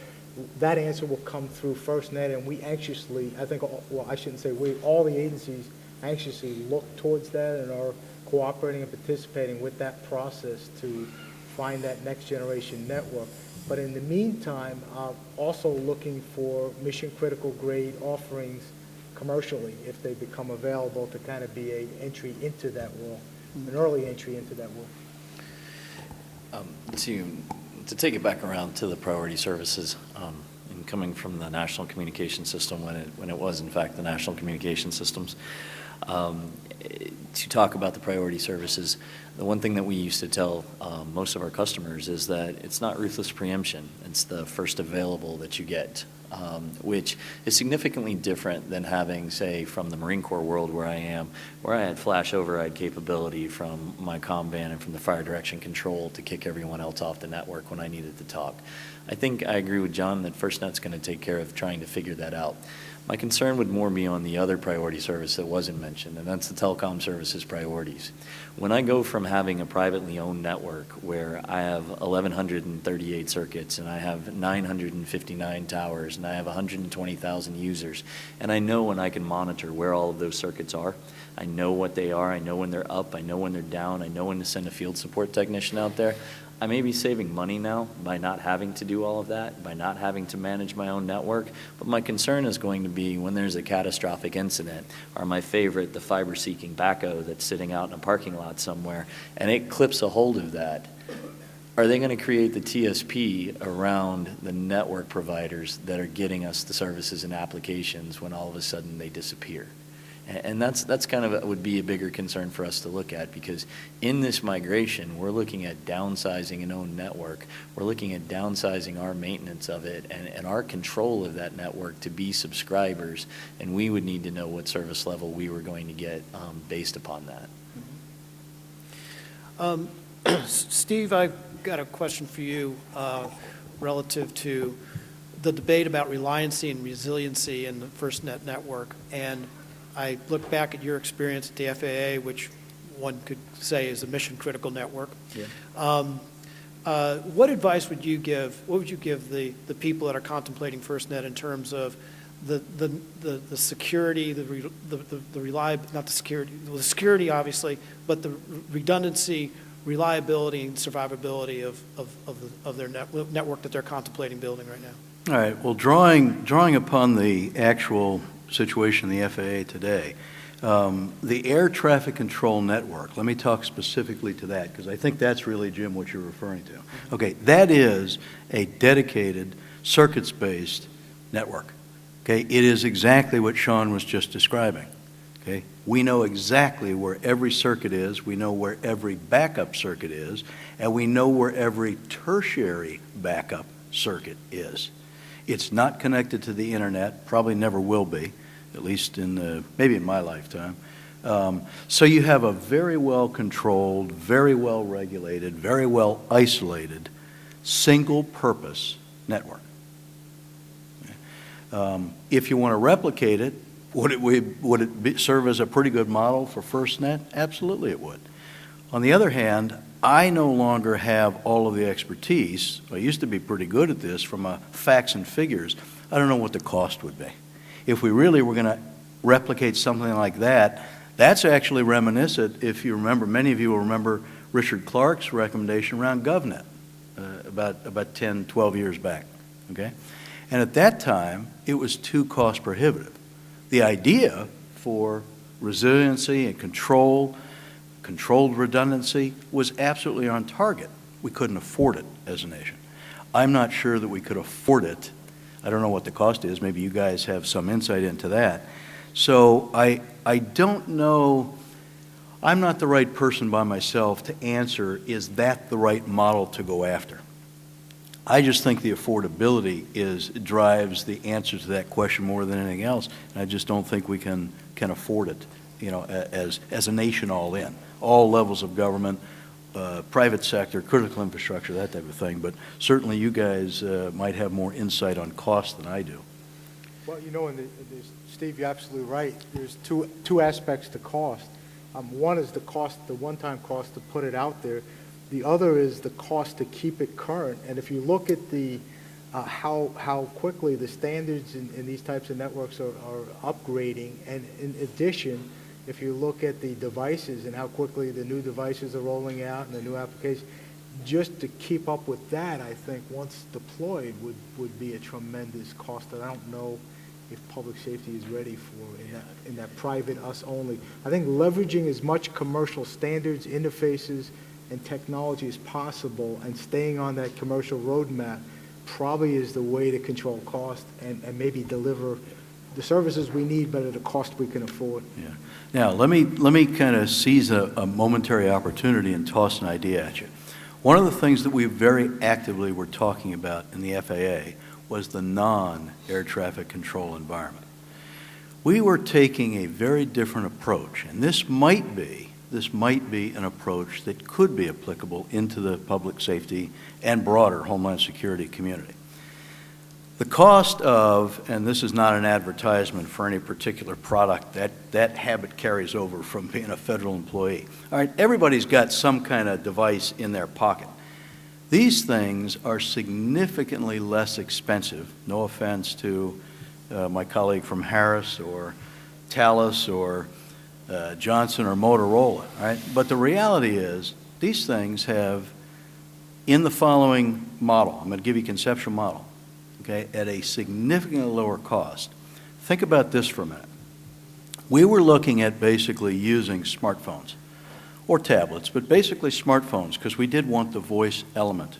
that answer will come through FirstNet, and we anxiously, I think, well, I shouldn't say we, all the agencies anxiously look towards that and are cooperating and participating with that process to find that next generation network. But in the meantime, also looking for mission critical grade offerings commercially if they become available to kind of be an entry into that world, an early entry into that world. To take it back around to the priority services, and coming from the National Communication System when it was in fact the National Communication Systems, to talk about the priority services, the one thing that we used to tell most of our customers is that it's not ruthless preemption, it's the first available that you get, which is significantly different than having, say, from the Marine Corps world where I am, where I had flash override capability from my comm band and from the fire direction control to kick everyone else off the network when I needed to talk. I think I agree with John that FirstNet's going to take care of trying to figure that out. My concern would more be on the other priority service that wasn't mentioned, and that's the telecom services priorities. When I go from having a privately owned network where I have 1,138 circuits and I have 959 towers and I have 120,000 users, and I know when I can monitor where all of those circuits are, I know what they are, I know when they're up, I know when they're down, I know when to send a field support technician out there. I may be saving money now by not having to do all of that, by not having to manage my own network, but my concern is going to be when there's a catastrophic incident, or my favorite, the fiber-seeking backhoe that's sitting out in a parking lot somewhere, and it clips a hold of that. Are they going to create the TSP around the network providers that are getting us the services and applications when all of a sudden they disappear? And that's kind of would be a bigger concern for us to look at, because in this migration, we're looking at downsizing an own network. We're looking at downsizing our maintenance of it and our control of that network to be subscribers, and we would need to know what service level we were going to get based upon that. Steve, I've got a question for you relative to the debate about reliancy and resiliency in the FirstNet network. And I look back at your experience at the FAA, which one could say is a mission-critical network. Yeah. What advice would you give? What would you give the people that are contemplating FirstNet in terms of the security, the reliability, not the security, the security obviously, but the redundancy, reliability, and survivability of their network that they're contemplating building right now? All right. Well, drawing upon the actual situation in the FAA today, the air traffic control network, let me talk specifically to that, because I think that's really, Jim, what you're referring to. Okay, that is a dedicated circuits-based network. Okay, it is exactly what Shawn was just describing. Okay, we know exactly where every circuit is, we know where every backup circuit is, and we know where every tertiary backup circuit is. It's not connected to the internet, probably never will be, at least maybe in my lifetime. So you have a very well controlled, very well regulated, very well isolated, single purpose network. If you want to replicate it, would it serve as a pretty good model for FirstNet? Absolutely it would. On the other hand, I no longer have all of the expertise. I used to be pretty good at this from facts and figures. I don't know what the cost would be. If we really were going to replicate something like that, that's actually reminiscent, if you remember, many of you will remember Richard Clark's recommendation around GovNet about 10, 12 years back, okay? And at that time, it was too cost prohibitive. The idea for resiliency and controlled redundancy was absolutely on target. We couldn't afford it as a nation. I'm not sure that we could afford it. I don't know what the cost is. Maybe you guys have some insight into that. So I don't know. I'm not the right person by myself to answer, is that the right model to go after? I just think the affordability drives the answer to that question more than anything else. And I just don't think we can afford it, as a nation all in. All levels of government, private sector, critical infrastructure, that type of thing. But certainly you guys might have more insight on cost than I do. Well, you know, Steve, you're absolutely right. There's two aspects to cost. One is the cost, the one-time cost to put it out there. The other is the cost to keep it current. And if you look at the how quickly the standards in these types of networks are upgrading, and in addition, if you look at the devices and how quickly the new devices are rolling out and the new applications, just to keep up with that, I think once deployed would be a tremendous cost that I don't know if public safety is ready for in that private us only. I think leveraging as much commercial standards, interfaces, and technology as possible and staying on that commercial roadmap probably is the way to control cost and maybe deliver the services we need, but at a cost we can afford. Yeah. Now, let me kind of seize a momentary opportunity and toss an idea at you. One of the things that we very actively were talking about in the FAA was the non-air traffic control environment. We were taking a very different approach, and this might be an approach that could be applicable into the public safety and broader Homeland Security community. The cost of, and this is not an advertisement for any particular product, that habit carries over from being a federal employee. All right, everybody's got some kind of device in their pocket. These things are significantly less expensive, no offense to my colleague from Harris or Thales or Johnson or Motorola, right? But the reality is these things have, in the following model, I'm going to give you a conceptual model, okay, at a significantly lower cost. Think about this for a minute. We were looking at basically using smartphones or tablets, but basically smartphones because we did want the voice element.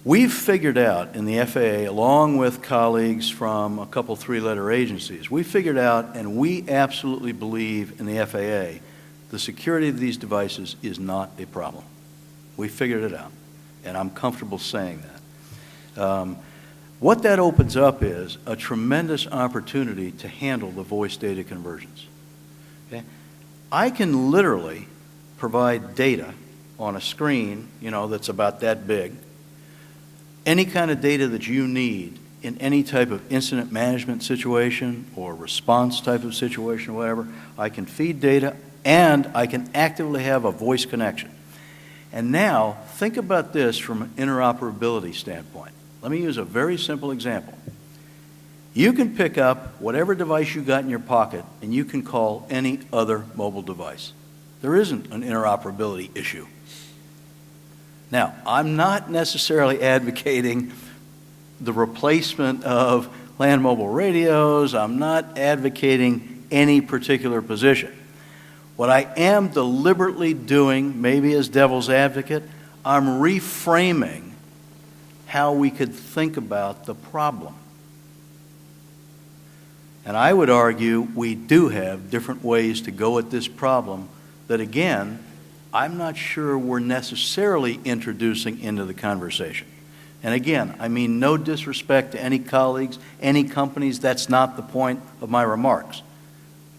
We've figured out in the FAA, along with colleagues from a couple three-letter agencies, we figured out, and we absolutely believe in the FAA, the security of these devices is not a problem. We figured it out, and I'm comfortable saying that. What that opens up is a tremendous opportunity to handle the voice data conversions. Okay? I can literally provide data on a screen, that's about that big, any kind of data that you need in any type of incident management situation or response type of situation or whatever. I can feed data and I can actively have a voice connection. And now think about this from an interoperability standpoint. Let me use a very simple example. You can pick up whatever device you got in your pocket and you can call any other mobile device. There isn't an interoperability issue. Now, I'm not necessarily advocating the replacement of land mobile radios. I'm not advocating any particular position. What I am deliberately doing, maybe as devil's advocate, I'm reframing how we could think about the problem. And I would argue we do have different ways to go at this problem that, again, I'm not sure we're necessarily introducing into the conversation. And again, I mean no disrespect to any colleagues, any companies, that's not the point of my remarks.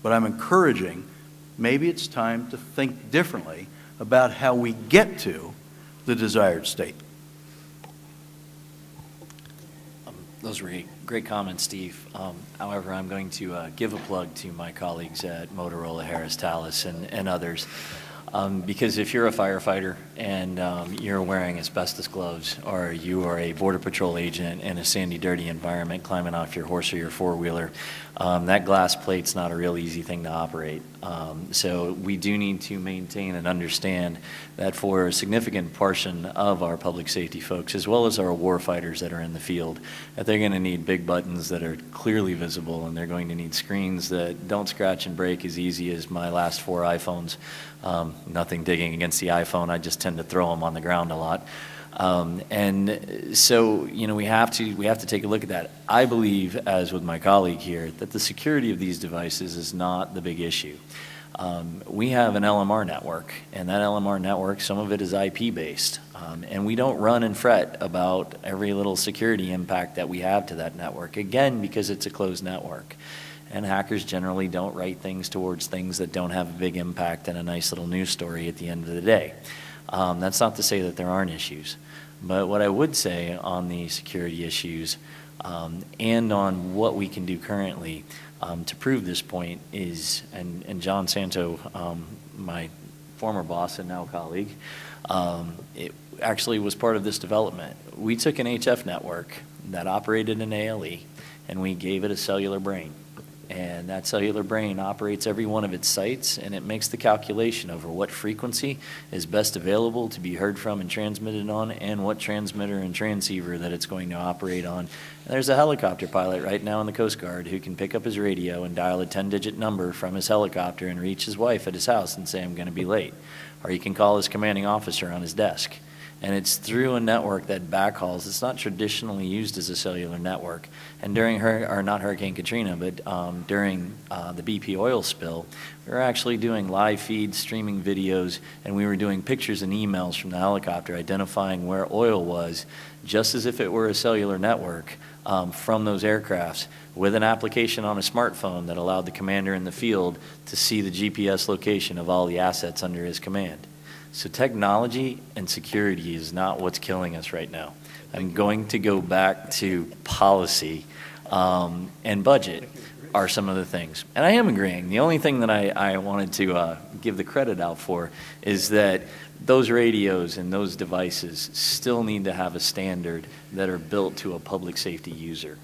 But I'm encouraging maybe it's time to think differently about how we get to the desired state. Those were great comments, Steve. However, I'm going to give a plug to my colleagues at Motorola, Harris, Thales, and others. Because if you're a firefighter and you're wearing asbestos gloves, or you are a Border Patrol agent in a sandy, dirty environment climbing off your horse or your four-wheeler, that glass plate's not a real easy thing to operate. So we do need to maintain and understand that for a significant portion of our public safety folks, as well as our war fighters that are in the field, that they're going to need big buttons that are clearly visible, and they're going to need screens that don't scratch and break as easy as my last 4 iPhones. Nothing digging against the iPhone, I just tend to throw them on the ground a lot. And so, we have to take a look at that. I believe, as with my colleague here, that the security of these devices is not the big issue. We have an LMR network, and that LMR network, some of it is IP-based. And we don't run and fret about every little security impact that we have to that network, again, because it's a closed network. And hackers generally don't write things towards things that don't have a big impact and a nice little news story at the end of the day. That's not to say that there aren't issues. But what I would say on the security issues, and on what we can do currently to prove this point is, and John Santo, my former boss and now colleague, it actually was part of this development. We took an HF network that operated an ALE and we gave it a cellular brain. And that cellular brain operates every one of its sites, and it makes the calculation over what frequency is best available to be heard from and transmitted on, and what transmitter and transceiver that it's going to operate on. And there's a helicopter pilot right now in the Coast Guard who can pick up his radio and dial a 10-digit number from his helicopter and reach his wife at his house and say, I'm going to be late. Or he can call his commanding officer on his desk. And it's through a network that backhauls. It's not traditionally used as a cellular network. And during not Hurricane Katrina, but during the BP oil spill, we were actually doing live feeds, streaming videos, and we were doing pictures and emails from the helicopter identifying where oil was, just as if it were a cellular network from those aircrafts, with an application on a smartphone that allowed the commander in the field to see the GPS location of all the assets under his command. So technology and security is not what's killing us right now. I'm going to go back to policy and budget are some of the things. And I am agreeing. The only thing that I wanted to give the credit out for is that those radios and those devices still need to have a standard that are built to a public safety user.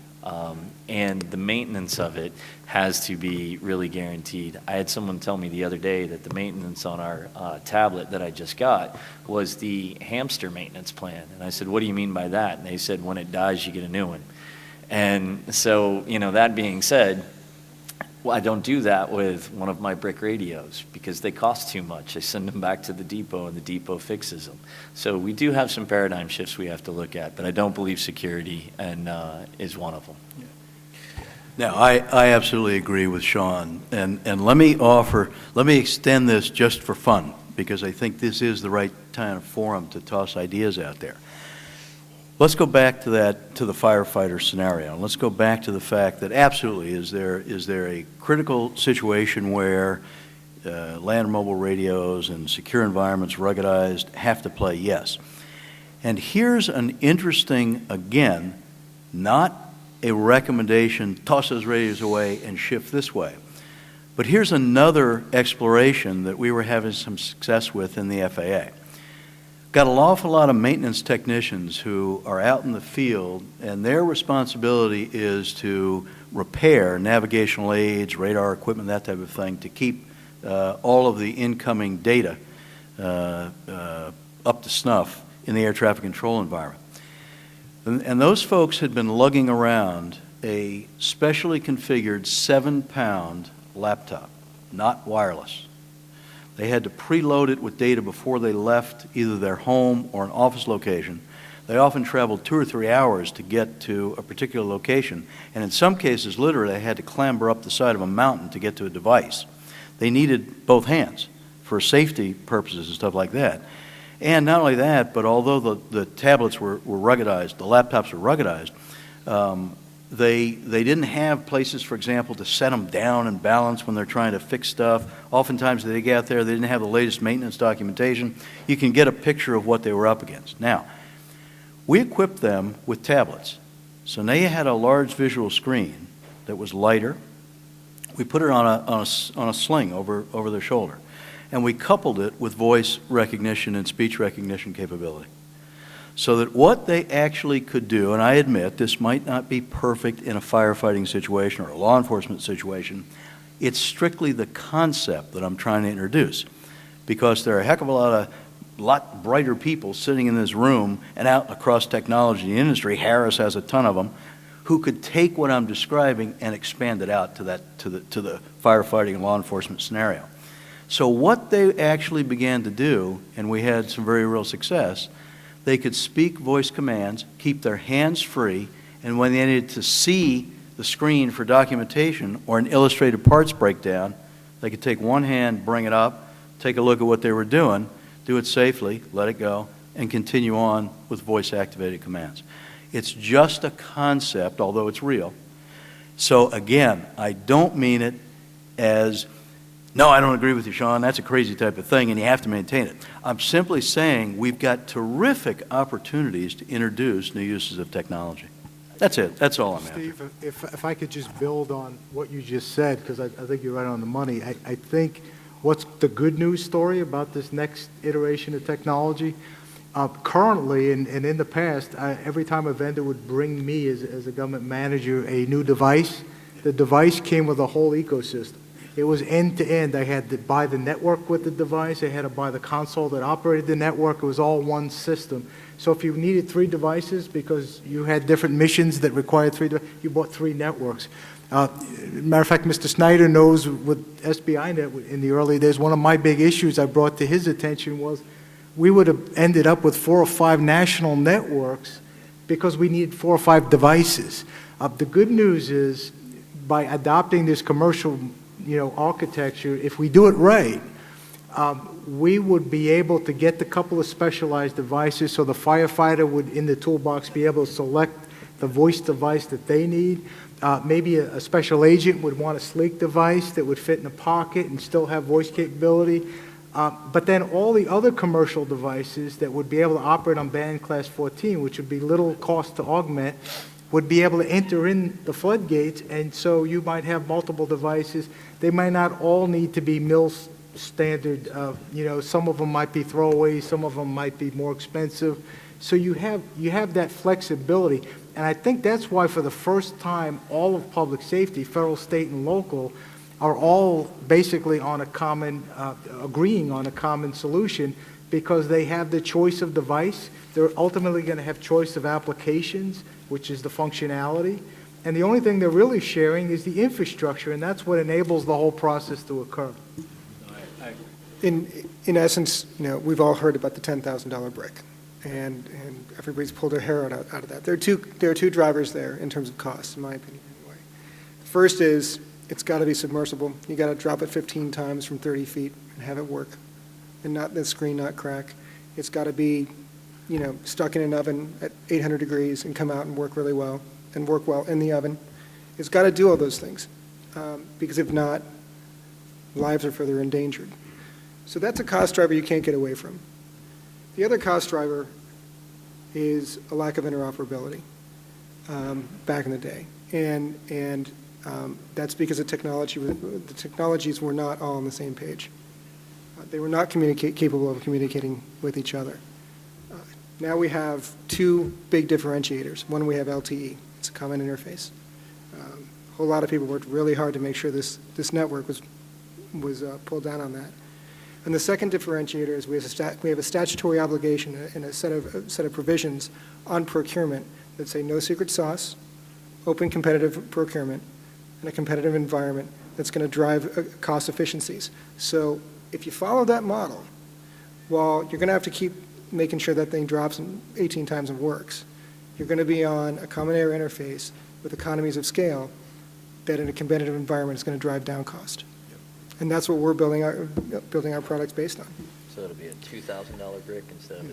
And the maintenance of it has to be really guaranteed. I had someone tell me the other day that the maintenance on our tablet that I just got was the hamster maintenance plan. And I said, what do you mean by that? And they said, when it dies, you get a new one. And so, you know, that being said, well, I don't do that with one of my brick radios because they cost too much. I send them back to the depot and the depot fixes them. So we do have some paradigm shifts we have to look at, but I don't believe security is one of them. Now, I absolutely agree with Shawn, and let me extend this just for fun, because I think this is the right kind of forum to toss ideas out there. Let's go back to the firefighter scenario. Let's go back to the fact that absolutely, is there a critical situation where land mobile radios and secure environments, ruggedized, have to play? Yes. And here's an interesting, again, not a recommendation, toss those radios away and shift this way. But here's another exploration that we were having some success with in the FAA. Got an awful lot of maintenance technicians who are out in the field, and their responsibility is to repair navigational aids, radar equipment, that type of thing, to keep all of the incoming data up to snuff in the air traffic control environment. And those folks had been lugging around a specially configured 7-pound laptop, not wireless. They had to preload it with data before they left either their home or an office location. They often traveled 2 or 3 hours to get to a particular location, and in some cases, literally, they had to clamber up the side of a mountain to get to a device. They needed both hands for safety purposes and stuff like that. And not only that, but although the tablets were ruggedized, the laptops were ruggedized, they didn't have places, for example, to set them down and balance when they're trying to fix stuff. Oftentimes they get out there, they didn't have the latest maintenance documentation. You can get a picture of what they were up against. Now, we equipped them with tablets. So now you had a large visual screen that was lighter. We put it on a sling over their shoulder. And we coupled it with voice recognition and speech recognition capability. So that what they actually could do, and I admit this might not be perfect in a firefighting situation or a law enforcement situation, it's strictly the concept that I'm trying to introduce. Because there are a heck of a lot brighter people sitting in this room and out across technology in the industry, Harris has a ton of them, who could take what I'm describing and expand it out to the firefighting and law enforcement scenario. So what they actually began to do, and we had some very real success, they could speak voice commands, keep their hands free, and when they needed to see the screen for documentation or an illustrated parts breakdown, they could take one hand, bring it up, take a look at what they were doing, do it safely, let it go, and continue on with voice-activated commands. It's just a concept, although it's real. So again, I don't mean it as, no, I don't agree with you, Shawn, that's a crazy type of thing, and you have to maintain it. I'm simply saying we've got terrific opportunities to introduce new uses of technology. That's it. That's all I'm after. Steve, if I could just build on what you just said, because I think you're right on the money. I think what's the good news story about this next iteration of technology? Currently, and in the past, every time a vendor would bring me as a government manager a new device, the device came with a whole ecosystem. It was end-to-end. I had to buy the network with the device. I had to buy the console that operated the network. It was all one system. So if you needed 3 devices because you had different missions that required 3 devices, you bought 3 networks. Matter of fact, Mr. Snyder knows with SBInet in the early days, one of my big issues I brought to his attention was we would have ended up with 4 or 5 national networks because we needed 4 or 5 devices. The good news is by adopting this commercial architecture, if we do it right, we would be able to get the couple of specialized devices so the firefighter would, in the toolbox, be able to select the voice device that they need. Maybe a special agent would want a sleek device that would fit in a pocket and still have voice capability. But then all the other commercial devices that would be able to operate on band class 14, which would be little cost to augment, would be able to enter in the floodgates, and so you might have multiple devices. They might not all need to be mill standard. Some of them might be throwaways, some of them might be more expensive. So you have that flexibility, and I think that's why for the first time all of public safety, federal, state, and local, are all basically on a common, agreeing on a common solution because they have the choice of device. They're ultimately going to have choice of applications, which is the functionality. And the only thing they're really sharing is the infrastructure, and that's what enables the whole process to occur. In essence, we've all heard about the $10,000 brick, and everybody's pulled their hair out of that. There are two drivers there in terms of cost, in my opinion, anyway. First is it's got to be submersible. You got to drop it 15 times from 30 feet and have it work, and not the screen not crack. It's got to be, stuck in an oven at 800 degrees and come out and work really well, and work well in the oven. It's got to do all those things, because if not, lives are further endangered. So that's a cost driver you can't get away from. The other cost driver is a lack of interoperability back in the day, and that's because the technologies were not all on the same page. They were not capable of communicating with each other. Now we have 2 big differentiators. One, we have LTE. It's a common interface. A whole lot of people worked really hard to make sure this network was pulled down on that. And the second differentiator is we have a statutory obligation and a set of provisions on procurement that say no secret sauce, open competitive procurement, and a competitive environment that's going to drive cost efficiencies. So if you follow that model, while you're going to have to keep making sure that thing drops 18 times and works, you're going to be on a common air interface with economies of scale that in a competitive environment is going to drive down cost. And that's what we're building our products based on. So it'll be a $2,000 brick instead of a $10,000?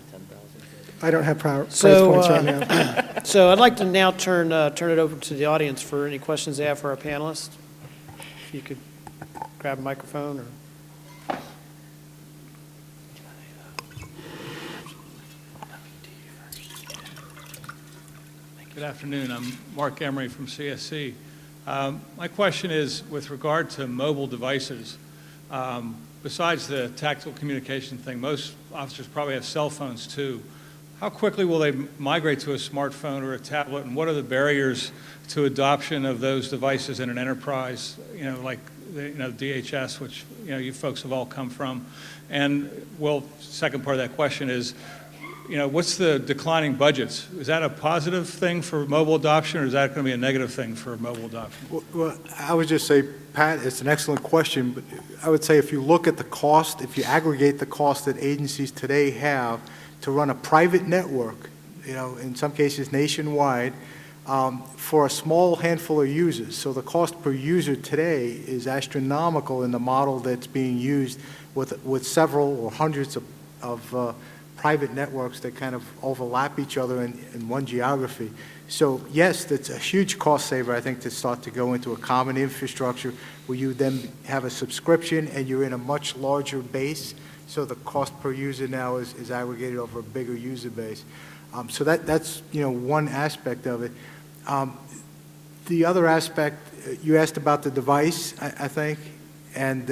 I don't have price points right now. So I'd like to now turn it over to the audience for any questions they have for our panelists. If you could grab a microphone or. Good afternoon. I'm Mark Emery from CSC. My question is with regard to mobile devices. Besides the tactical communication thing, most officers probably have cell phones too. How quickly will they migrate to a smartphone or a tablet, and what are the barriers to adoption of those devices in an enterprise, like the DHS, which you folks have all come from? And second part of that question is, what's the declining budgets? Is that a positive thing for mobile adoption, or is that going to be a negative thing for mobile adoption? Well, I would just say, Pat, it's an excellent question, but I would say if you look at the cost, if you aggregate the cost that agencies today have to run a private network, in some cases nationwide, for a small handful of users. So the cost per user today is astronomical in the model that's being used with several or hundreds of private networks that kind of overlap each other in one geography. So yes, that's a huge cost saver, I think, to start to go into a common infrastructure where you then have a subscription and you're in a much larger base. So the cost per user now is aggregated over a bigger user base. So that's one aspect of it. The other aspect, you asked about the device, I think, and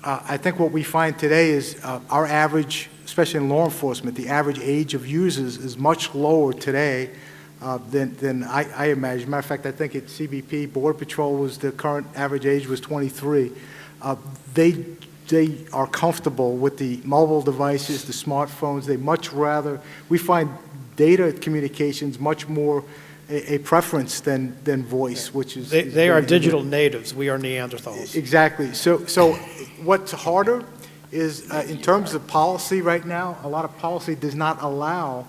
I think what we find today is our average, especially in law enforcement, the average age of users is much lower today than I imagine. Matter of fact, I think at CBP, Border Patrol was the current average age was 23. They are comfortable with the mobile devices, the smartphones. They much rather, we find data communications much more a preference than voice, which is... They are digital natives. We are Neanderthals. Exactly. So what's harder is in terms of policy right now, a lot of policy does not allow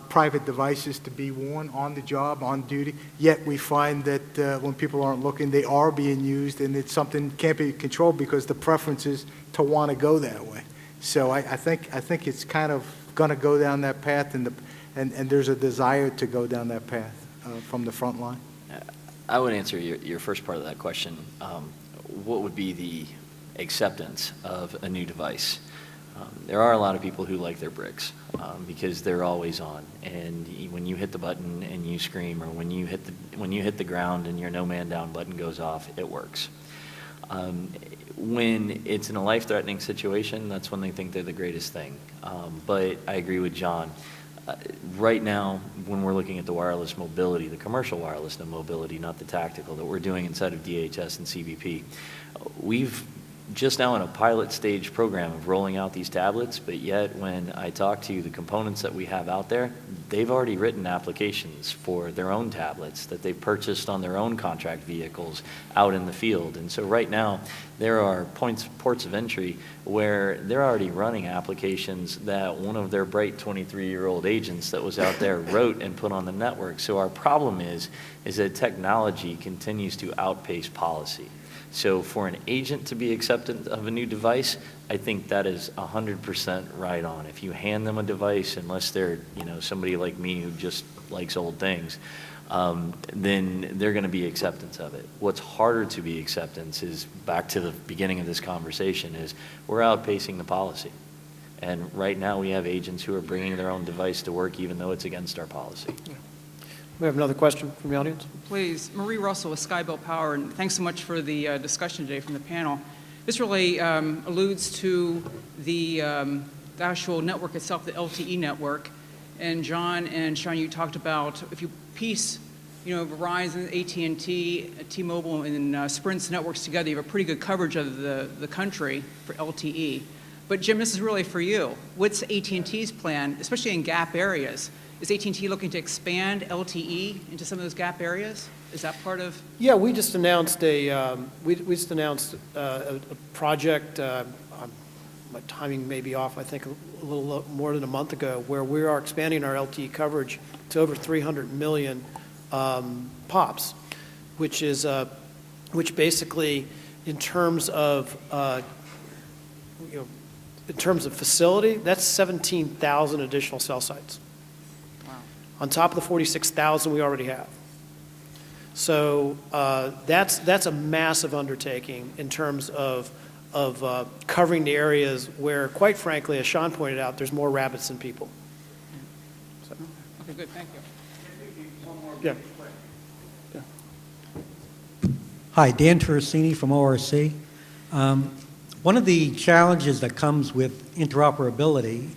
private devices to be worn on the job, on duty, yet we find that when people aren't looking, they are being used, and it's something can't be controlled because the preference is to want to go that way. So I think it's kind of going to go down that path, and there's a desire to go down that path from the front line. I would answer your first part of that question. What would be the acceptance of a new device? There are a lot of people who like their bricks because they're always on, and when you hit the button and you scream, or when you hit the ground and your no man down button goes off, it works. When it's in a life-threatening situation, that's when they think they're the greatest thing. But I agree with John. Right now, when we're looking at the wireless mobility, the commercial wireless mobility, not the tactical, that we're doing inside of DHS and CBP, we've just now in a pilot stage program of rolling out these tablets, but yet when I talk to the components that we have out there, they've already written applications for their own tablets that they've purchased on their own contract vehicles out in the field. And so right now, there are ports of entry where they're already running applications that one of their bright 23-year-old agents that was out there wrote and put on the network. So our problem is that technology continues to outpace policy. So for an agent to be acceptant of a new device, I think that is 100% right on. If you hand them a device, unless they're somebody like me who just likes old things, then they're going to be acceptance of it. What's harder to be acceptance is, back to the beginning of this conversation, is we're outpacing the policy. And right now we have agents who are bringing their own device to work even though it's against our policy. Yeah. We have another question from the audience. Please. Marie Russell with Skybill Power, and thanks so much for the discussion today from the panel. This really alludes to the actual network itself, the LTE network. And John and Shawn, you talked about if you piece, Verizon, AT&T, T-Mobile, and Sprint's networks together, you have a pretty good coverage of the country for LTE. But Jim, this is really for you. What's AT&T's plan, especially in gap areas? Is AT&T looking to expand LTE into some of those gap areas? Is that part of? Yeah, we just announced a project. My timing may be off. I think a little more than a month ago, where we are expanding our LTE coverage to over 300 million pops, which basically, in terms of facility, that's 17,000 additional cell sites. On top of the 46,000 we already have. So that's a massive undertaking in terms of covering the areas where, quite frankly, as Shawn pointed out, there's more rabbits than people. So. Okay, good, thank you. Yeah. Hi, Dan Turasini from ORC. One of the challenges that comes with interoperability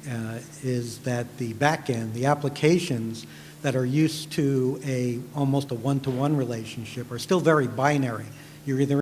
is that the back end, the applications that are used to almost a one-to-one relationship are still very binary. You're either